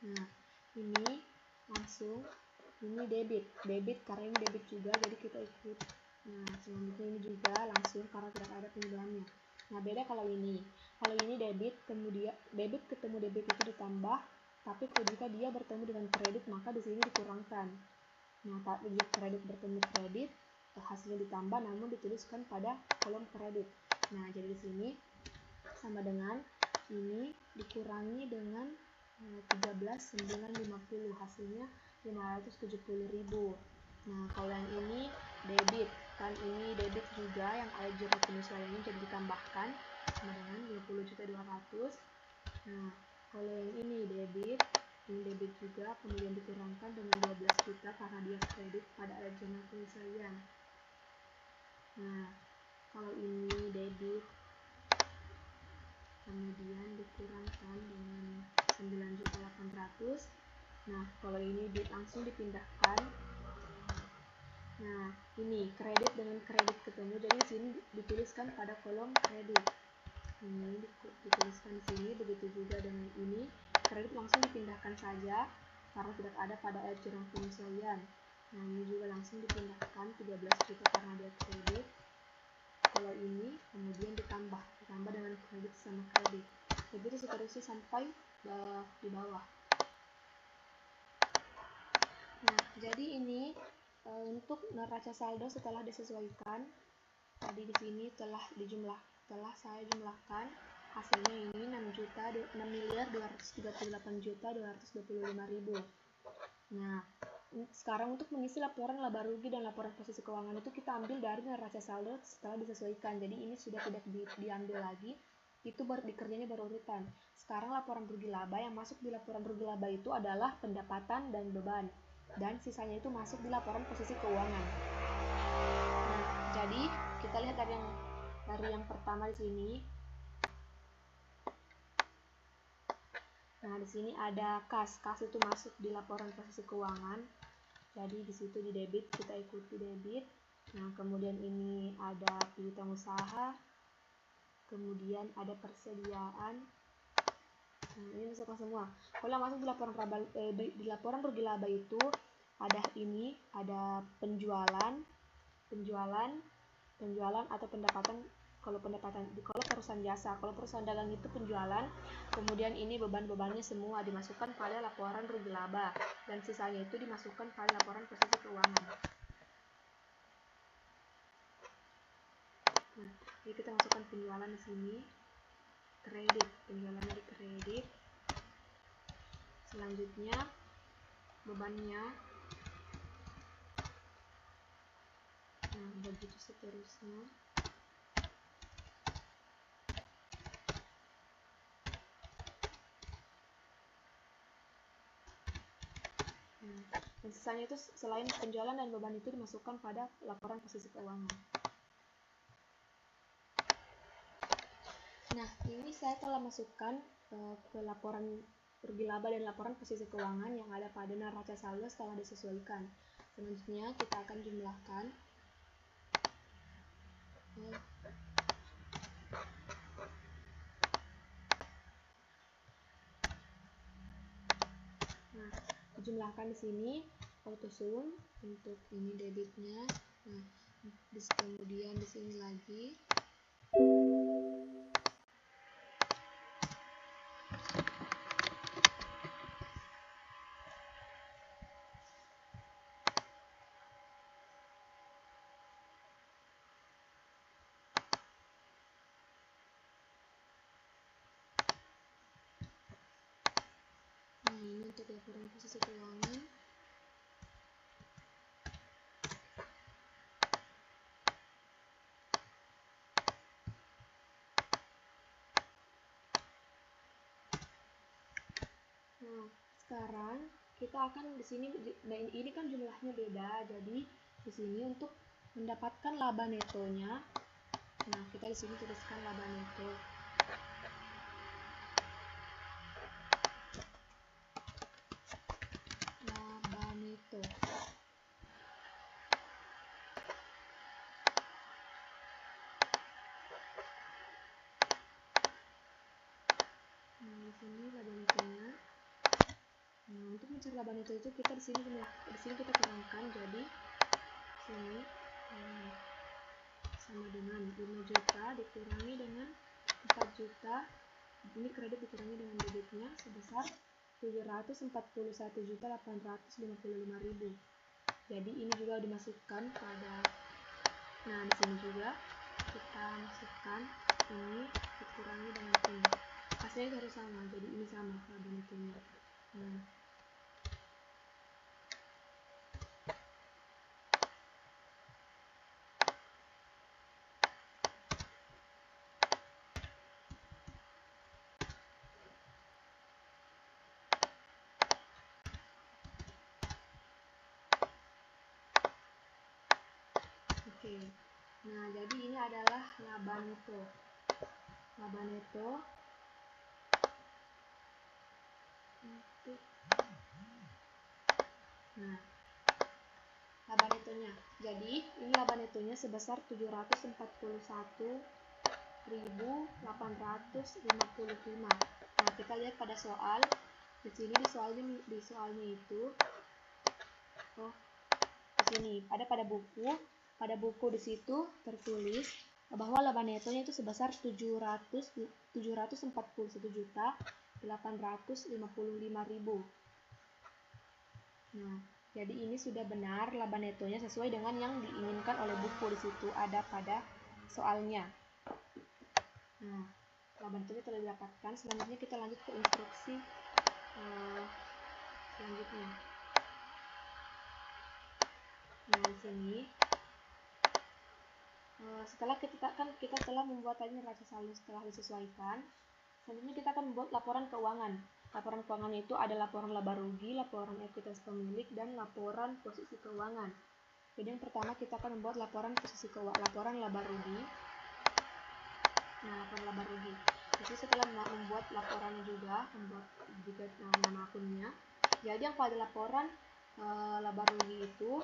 Nah, ini langsung ini debit karena ini debit juga, jadi kita ikut. Nah, selanjutnya ini juga langsung karena tidak ada penjualannya. Nah, beda kalau ini debit, kemudian debit ketemu debit itu ditambah, tapi jika dia bertemu dengan kredit maka di sini dikurangkan. Nah, jika kredit bertemu kredit hasilnya ditambah namun dituliskan pada kolom kredit. Nah, jadi di sini sama dengan ini dikurangi dengan 13.950, hasilnya 570.000. Nah, kalau yang ini debit, kan ini debit juga yang ada jurnal penyesuaiannya, jadi ditambahkan sama dengan 20.200. Nah, kalau yang ini debit juga, kemudian dikurangkan dengan 12 juta karena dia kredit pada ada jurnal penyesuaian. Nah, kalau ini debit kemudian dikurangkan dengan 9.800. Nah, kalau ini langsung dipindahkan. Nah, ini kredit dengan kredit ketemu, jadi di sini dituliskan pada kolom kredit. Ini dituliskan di sini, begitu juga dengan ini, kredit langsung dipindahkan saja karena tidak ada pada ayat jurnal penyesuaian. Nah, ini juga langsung dipindahkan 13 juta karena dia kredit. Kalau ini kemudian ditambah dengan kredit sama kredit. Begitu seterusnya sampai di bawah. Nah, jadi ini untuk neraca saldo setelah disesuaikan. Tadi di sini telah saya jumlahkan, hasilnya ini 6.238.225.000. Nah, sekarang untuk mengisi laporan laba rugi dan laporan posisi keuangan itu kita ambil dari neraca saldo setelah disesuaikan. Jadi ini sudah tidak diambil lagi, itu dikerjanya berurutan. Sekarang laporan rugi laba, yang masuk di laporan rugi laba itu adalah pendapatan dan beban, dan sisanya itu masuk di laporan posisi keuangan. Nah, jadi kita lihat dari yang pertama di sini. Nah, di sini ada kas itu masuk di laporan posisi keuangan. Jadi di situ di debit, kita ikuti debit. Nah, kemudian ini ada piutang usaha, kemudian ada persediaan. Nah, ini masukkan semua. Kalau masuk di laporan rugi laba itu ada ini, ada penjualan atau pendapatan. Kalau perusahaan jasa, kalau perusahaan dagang itu penjualan, kemudian ini beban-bebannya semua dimasukkan pada laporan rugi laba, dan sisanya itu dimasukkan pada laporan posisi keuangan. Nah, jadi kita masukkan penjualan di sini, kredit, penjualannya di kredit. Selanjutnya bebannya. Nah, begitu seterusnya. Dan sisanya itu selain penjualan dan beban itu dimasukkan pada laporan posisi keuangan. Nah, ini saya telah masukkan ke laporan rugi laba dan laporan posisi keuangan yang ada pada neraca saldo setelah disesuaikan. Selanjutnya kita akan jumlahkan. Nah, dijumlahkan di sini autosum untuk ini debitnya. Nah, kemudian di sini lagi. Nah, ini untuk laporan posisi keuangan. Nah, sekarang kita akan di sini, nah ini kan jumlahnya beda, jadi di sini untuk mendapatkan laba netonya, nah kita di sini tuliskan laba neto. Laba neto. Nah, di sini laba netonya. Nah, untuk mencari laba neto itu kita di sini kita kurangkan, jadi sini sama dengan 5 juta dikurangi dengan 4 juta. Ini kredit dikurangi dengan debitnya sebesar 741.855.000. Jadi ini juga dimasukkan pada Nah, di sini juga kita masukkan ini dikurangi dengan ini. Hasilnya harus sama, jadi ini sama laba netonya. Nah, oke. Nah, jadi ini adalah laba neto. Laba neto untuk nah, laba netonya. Jadi, ini laba netonya sebesar 741.855. Nah, kita lihat pada soal. Di sini di soalnya itu di sini ada pada buku di situ tertulis bahwa laba netonya itu sebesar 741.855.000. Nah, jadi ini sudah benar laba netonya sesuai dengan yang diinginkan oleh buku, di situ ada pada soalnya. Nah, laba netonya telah didapatkan. Selanjutnya kita lanjut ke instruksi selanjutnya. Nah, di sini setelah kita telah membuat tadi neraca saldo setelah disesuaikan, selanjutnya kita akan membuat laporan keuangan. Laporan keuangan itu ada laporan laba rugi, laporan ekuitas pemilik, dan laporan posisi keuangan. Jadi yang pertama kita akan membuat laporan laba rugi. Nah, laporan laba rugi. Jadi setelah membuat laporannya juga, membuat juga nama akunnya. Jadi yang pada laporan laba rugi itu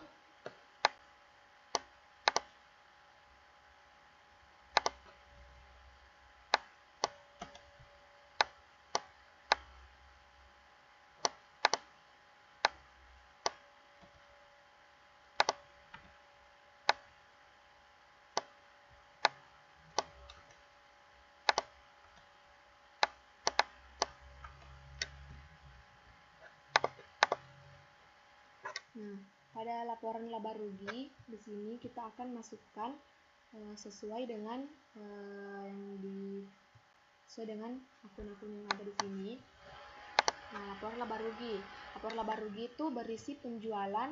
Nah, pada laporan laba rugi di sini kita akan masukkan sesuai dengan akun-akun yang ada di sini. Nah, laporan laba rugi. Laporan laba rugi itu berisi penjualan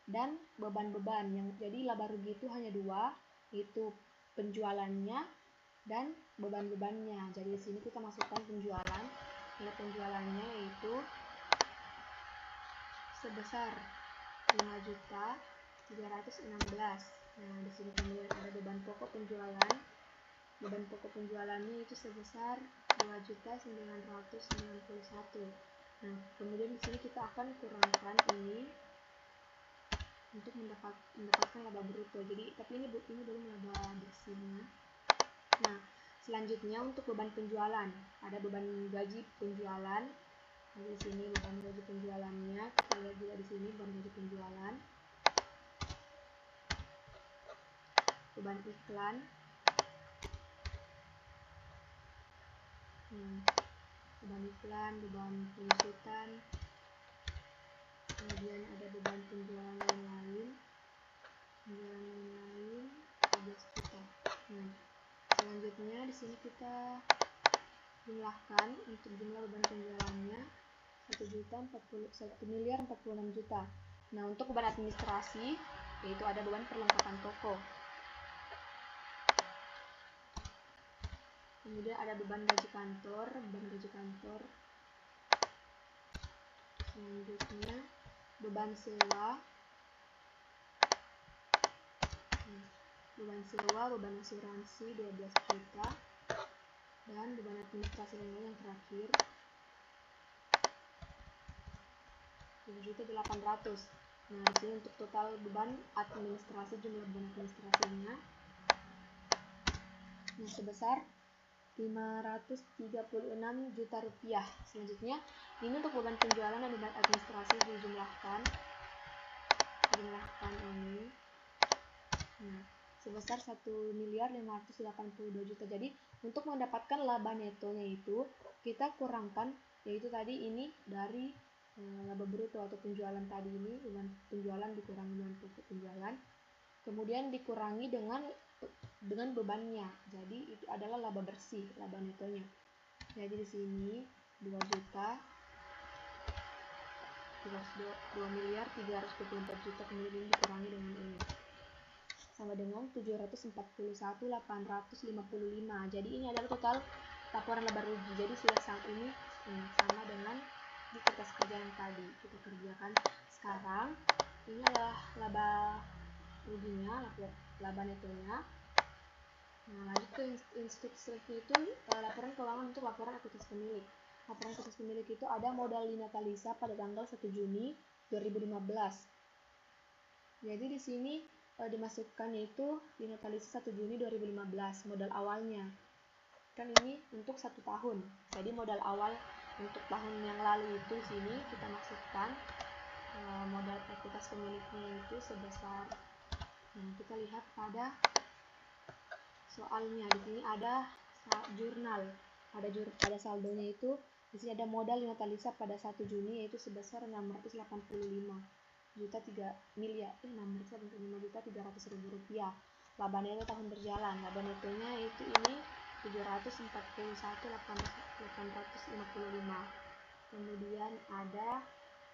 dan beban-beban. Jadi laba rugi itu hanya dua, yaitu penjualannya dan beban-bebannya. Jadi di sini kita masukkan penjualan. Nilai penjualannya yaitu sebesar 5.316. Nah, di sini kemudian ada beban pokok penjualan. Beban pokok penjualannya itu sebesar 2.991. Nah, kemudian di sini kita akan kurangkan ini untuk mendapatkan laba bruto. Jadi, tapi ini belum laba bersihnya. Nah, selanjutnya untuk beban penjualan, ada beban gaji penjualan. Nah, di sini beban gaji penjualannya, kita lihat juga di sini beban gaji penjualan. Beban iklan. Beban iklan, beban penyusutan. Kemudian ada beban penjualan lain-lain. 15 juta. Nah, selanjutnya di sini kita jumlahkan untuk jumlah beban penjualannya 1.046 juta. Nah, untuk beban administrasi yaitu ada beban perlengkapan toko. Kemudian ada beban gaji kantor, Selanjutnya beban sewa. Beban asuransi 12 juta. Dan beban administrasi lainnya yang terakhir 7.800. Nah, di sini untuk total beban administrasi, jumlah beban administrasinya sebesar 536 juta rupiah. Selanjutnya, ini untuk beban penjualan dan beban administrasi dijumlahkan ini. Nah, sebesar 1.582 juta. Jadi, untuk mendapatkan laba netonya itu, kita kurangkan, yaitu tadi ini dari laba bruto atau penjualan tadi ini, beban penjualan dikurangi beban pokok penjualan. kemudian dikurangi dengan bebannya. Jadi itu adalah laba bersih, laba netonya. Jadi di sini 2 juta 2 miliar 324 juta, kemudian ini dikurangi dengan ini sama dengan 741.855. Jadi ini adalah total laporan laba rugi. Jadi sudah saat ini sama dengan di kertas kerja yang tadi kita kerjakan sekarang. Ini adalah laba ruginya, laba netonya. Nah, lanjut ke instruksi selanjutnya itu laporan keuangan untuk laporan ekuitas pemilik. Laporan ekuitas pemilik itu ada modal Lina Talisa pada tanggal 1 Juni 2015. Jadi di sini dimasukkan yaitu Lina Talisa 1 Juni 2015 modal awalnya. Kan ini untuk 1 tahun. Jadi modal awal untuk tahun yang lalu itu sini kita masukkan modal ekuitas pemiliknya itu sebesar, kita lihat pada soalnya di sini ada jurnal, ada saldonya itu di sini ada modal Lina Talisa pada 1 Juni yaitu sebesar 685.300.000 rupiah. Laba neto tahun berjalan, laba netonya itu ini 741.855. Kemudian ada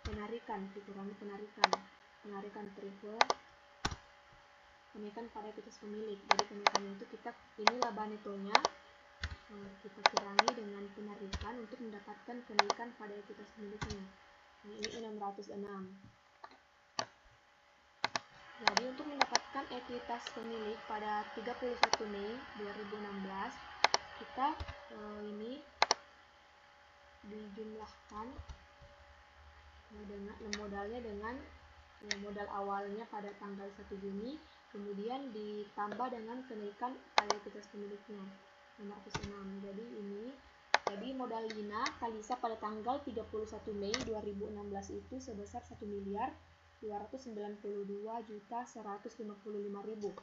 penarikan, dikurangi penarikan preferred, kenaikan pada ekuitas pemilik. Jadi kenaikan itu ini laba netonya kita kurangi dengan penarikan untuk mendapatkan kenaikan pada ekuitas pemiliknya. Ini 606. Jadi untuk mendapatkan ekuitas pemilik pada 31 Mei 2016 kita ini dijumlahkan dengan modalnya dengan modal awalnya pada tanggal 1 Juni, kemudian ditambah dengan kenaikan pada ekuitas pemiliknya 606. Jadi modal Lina Talisa pada tanggal 31 Mei 2016 itu sebesar 1.292.155.000.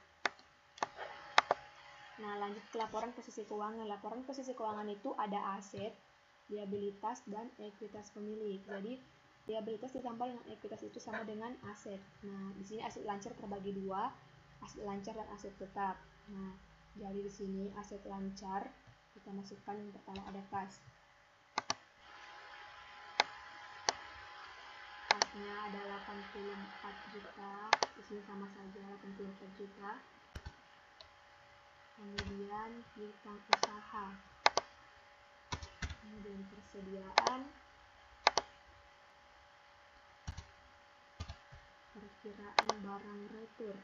Nah, lanjut ke laporan posisi keuangan. Laporan posisi keuangan itu ada aset, liabilitas, dan ekuitas pemilik. Jadi liabilitas ditambah dengan ekuitas itu sama dengan aset. Nah, di sini aset lancar terbagi dua, aset lancar dan aset tetap. Nah, jadi di sini aset lancar kita masukkan yang pertama ada kas. Kasnya ada 84 juta, di sini sama saja 84 juta. Kemudian piutang usaha, kemudian persediaan, perkiraan barang retur,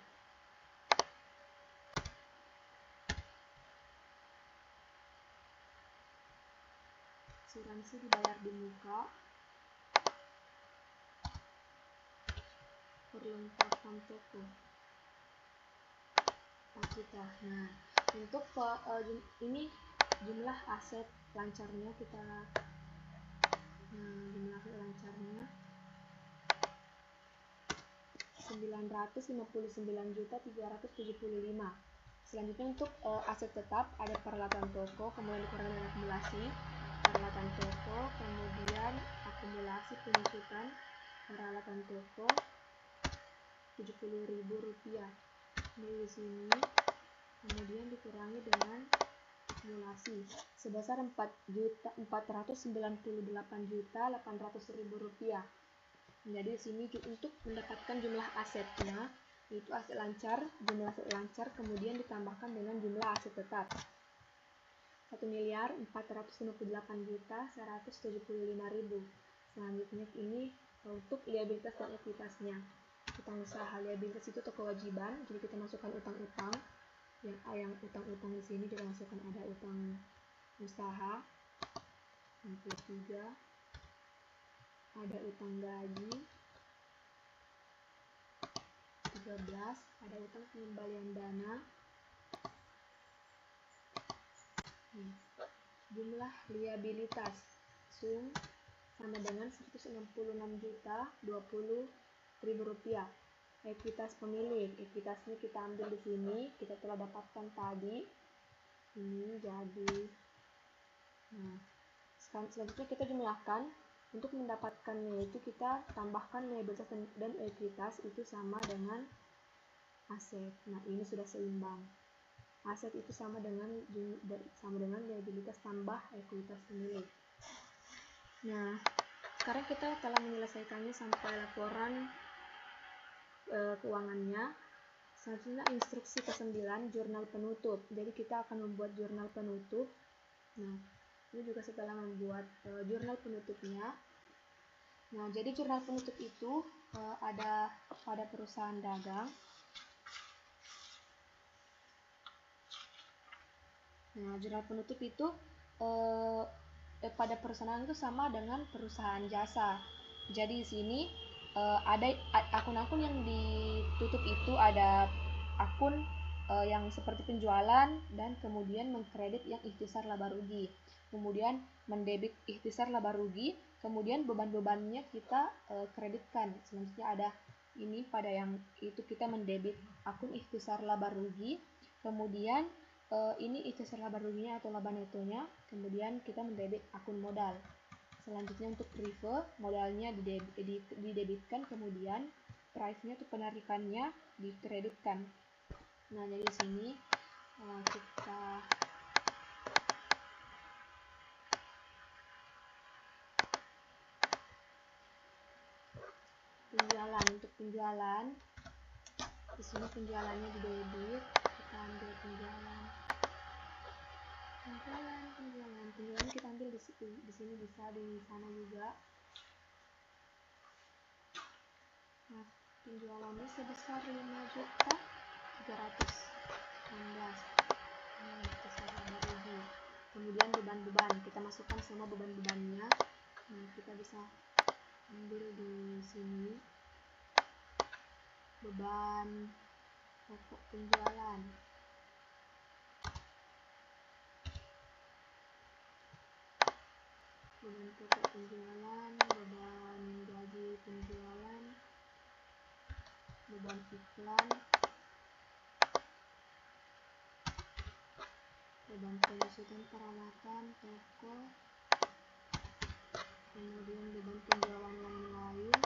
asuransi dibayar di muka, perlengkapan toko, kita. Nah, untuk ini jumlah aset lancarnya kita jumlah aset lancarnya 959.375. Selanjutnya untuk aset tetap ada peralatan toko, kemudian dikurangi dengan akumulasi peralatan toko, kemudian akumulasi penyusutan peralatan toko 70.000 rupiah. Di sini kemudian dikurangi dengan akumulasi sebesar 498.800.000 rupiah. Jadi di sini untuk mendapatkan jumlah asetnya yaitu aset lancar, jumlah aset lancar kemudian ditambahkan dengan jumlah aset tetap 1.458.175.000. Selanjutnya ini untuk liabilitas dan ekuitasnya. Utang usaha, liabilitas itu atau kewajiban, jadi kita masukkan utang-utang. Yang utang-utang di sini kita masukkan ada utang usaha 63, ada utang gaji 13, ada utang pengembalian dana. Jumlah liabilitas sum sama dengan 166.020.000 rupiah. Ekuitas pemilik, ekuitasnya kita ambil di sini, kita telah dapatkan tadi. Ini jadi, selanjutnya kita jumlahkan. Untuk mendapatkannya itu kita tambahkan liabilitas dan ekuitas itu sama dengan aset. Nah, ini sudah seimbang. Aset itu sama dengan liabilitas tambah ekuitas pemilik. Nah, sekarang kita telah menyelesaikannya sampai laporan keuangannya. Selanjutnya instruksi ke-9, jurnal penutup. Jadi kita akan membuat jurnal penutup. Nah, ini juga setelah membuat jurnal penutupnya. Nah, jadi jurnal penutup itu ada pada perusahaan dagang. Nah, jurnal penutup itu pada perusahaan itu sama dengan perusahaan jasa. Jadi di sini ada akun-akun yang ditutup itu ada akun yang seperti penjualan dan kemudian mengkredit yang ikhtisar laba rugi. Kemudian mendebit ikhtisar laba rugi, kemudian beban-bebannya kita kreditkan. Selanjutnya ada ini pada yang itu kita mendebit akun ikhtisar laba rugi, kemudian ini ikhtisar laba ruginya atau laba netonya, kemudian kita mendebit akun modal. Selanjutnya untuk reverse, modalnya didebitkan, kemudian price-nya atau penarikannya dikreditkan. Nah, jadi di sini kita penjualan. Untuk penjualan, di sini penjualannya didebit, kita ambil penjualan kita ambil di sini bisa, di sana juga. Nah, penjualannya sebesar 5.316.000. Besar laba rugi. Kemudian beban-beban, kita masukkan semua beban-bebannya. Nah, kita bisa ambil di sini beban pokok penjualan. Beban pokok penjualan, beban gaji penjualan, beban iklan, beban penyusutan peralatan toko, kemudian beban penjualan lain-lain,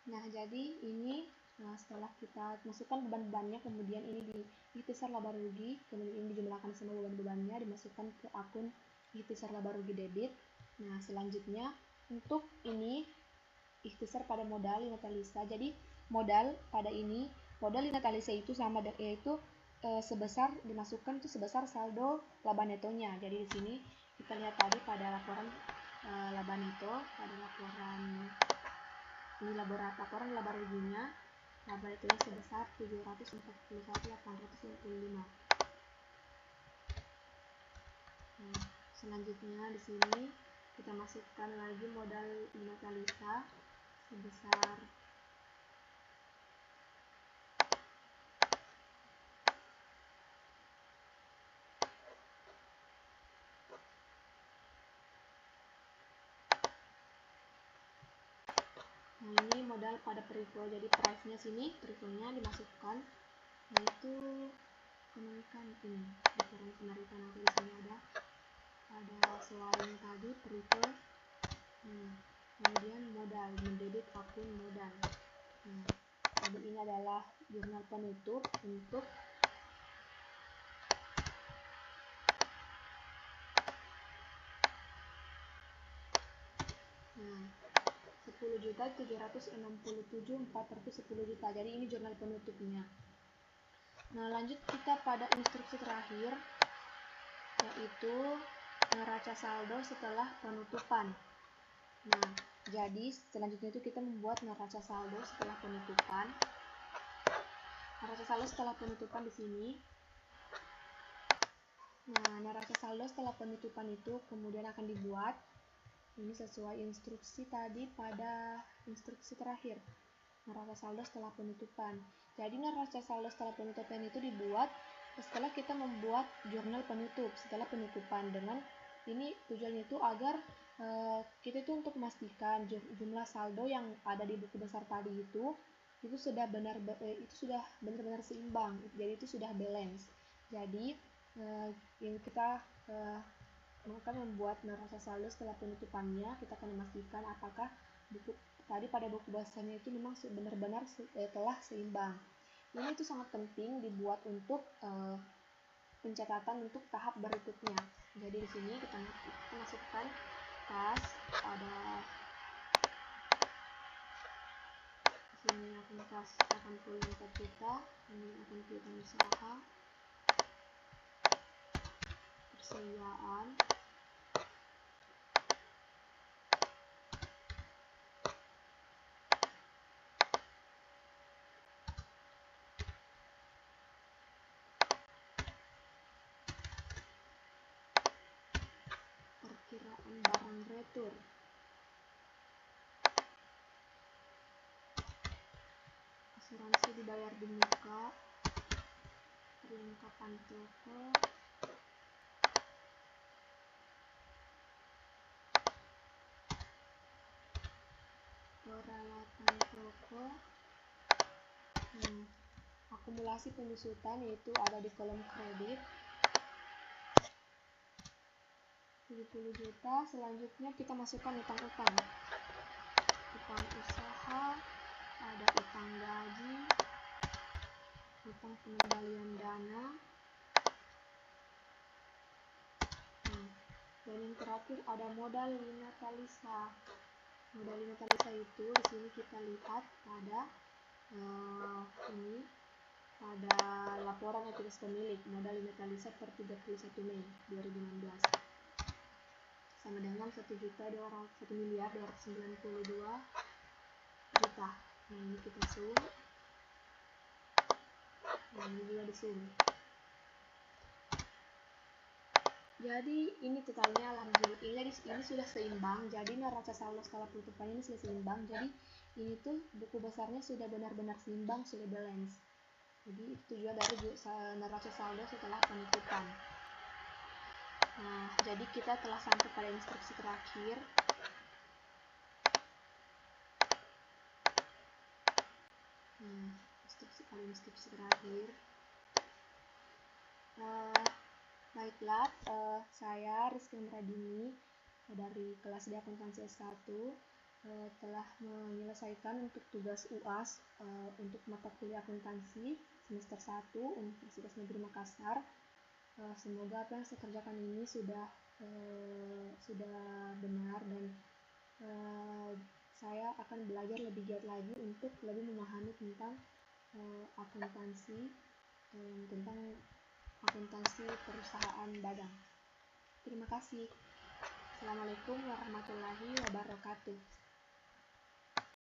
nah jadi ini setelah kita masukkan beban-bebannya, kemudian ini di ikhtisar laba rugi, kemudian ini dijumlahkan semua beban-bebannya, dimasukkan ke akun ikhtisar laba rugi debit. Nah, selanjutnya untuk ini ikhtisar pada modal Linatalisa. Jadi modal pada ini, modal Linatalisa itu sama, yaitu sebesar dimasukkan itu sebesar saldo laba netonya. Jadi di sini kita lihat tadi pada laporan laba neto, pada laporan ini laporan laba ruginya, laba netonya sebesar 741.855. Nah, selanjutnya di sini kita masukkan lagi modal Linatalisa sebesar nah ini modal pada perivo, jadi price-nya sini perivonya dimasukkan, yaitu penarikan ini, diferensi penarikan atau di sini ada selain tadi perivo. Kemudian modal, mendebit akun modal. Jadi ini adalah jurnal penutup untuk nah 10.767.410 juta. Jadi ini jurnal penutupnya. Nah, lanjut kita pada instruksi terakhir, yaitu neraca saldo setelah penutupan. Nah, jadi selanjutnya itu kita membuat neraca saldo setelah penutupan. Neraca saldo setelah penutupan di sini. Nah, neraca saldo setelah penutupan itu kemudian akan dibuat ini sesuai instruksi tadi pada instruksi terakhir. Neraca saldo setelah penutupan. Jadi neraca saldo setelah penutupan itu dibuat setelah kita membuat jurnal penutup setelah penutupan. Dengan ini tujuannya itu agar kita itu untuk memastikan jumlah saldo yang ada di buku besar tadi itu sudah benar-benar seimbang. Jadi itu sudah balance. Jadi yang kita maka membuat neraca saldo setelah penutupannya kita akan memastikan apakah buku tadi pada buku besarnya itu memang benar-benar telah seimbang. Ini itu sangat penting dibuat untuk pencatatan untuk tahap berikutnya. Jadi di sini kita masukkan kas, ada di sini akun kas 84 juta, ini akun piutang usaha, persediaan, perkiraan barang retur, asuransi dibayar di muka, perlengkapan toko, peralatan toko. Akumulasi pengusutan yaitu ada di kolom kredit 70 juta. Selanjutnya kita masukkan utang-utang, utang usaha, ada utang gaji, utang pengembalian dana, dan yang terakhir ada modal Linatalisa. Modal Linatalisa itu di sini kita lihat pada ini pada laporan aktivitas pemilik modal Linatalisa per 31 Mei 2016 sama dengan 1.292 juta. Nah, ini kita zoom. Nah, ini juga di zoom. Jadi ini totalnya alhamdulillah ini sudah seimbang. Jadi neraca saldo skala penutupannya ini sudah seimbang. Jadi ini tuh buku besarnya sudah benar-benar seimbang, sudah balance. Jadi itu tujuan dari neraca saldo setelah penutupan. Nah, jadi kita telah sampai pada instruksi terakhir. Instruksi terakhir. Baiklah, saya Rizky Meradini dari kelas D Akuntansi S1 telah menyelesaikan untuk tugas UAS untuk mata kuliah akuntansi semester 1 Universitas Negeri Makassar. Semoga apa yang saya kerjakan ini sudah benar dan saya akan belajar lebih giat lagi untuk lebih memahami tentang akuntansi perusahaan dagang. Terima kasih. Assalamualaikum warahmatullahi wabarakatuh.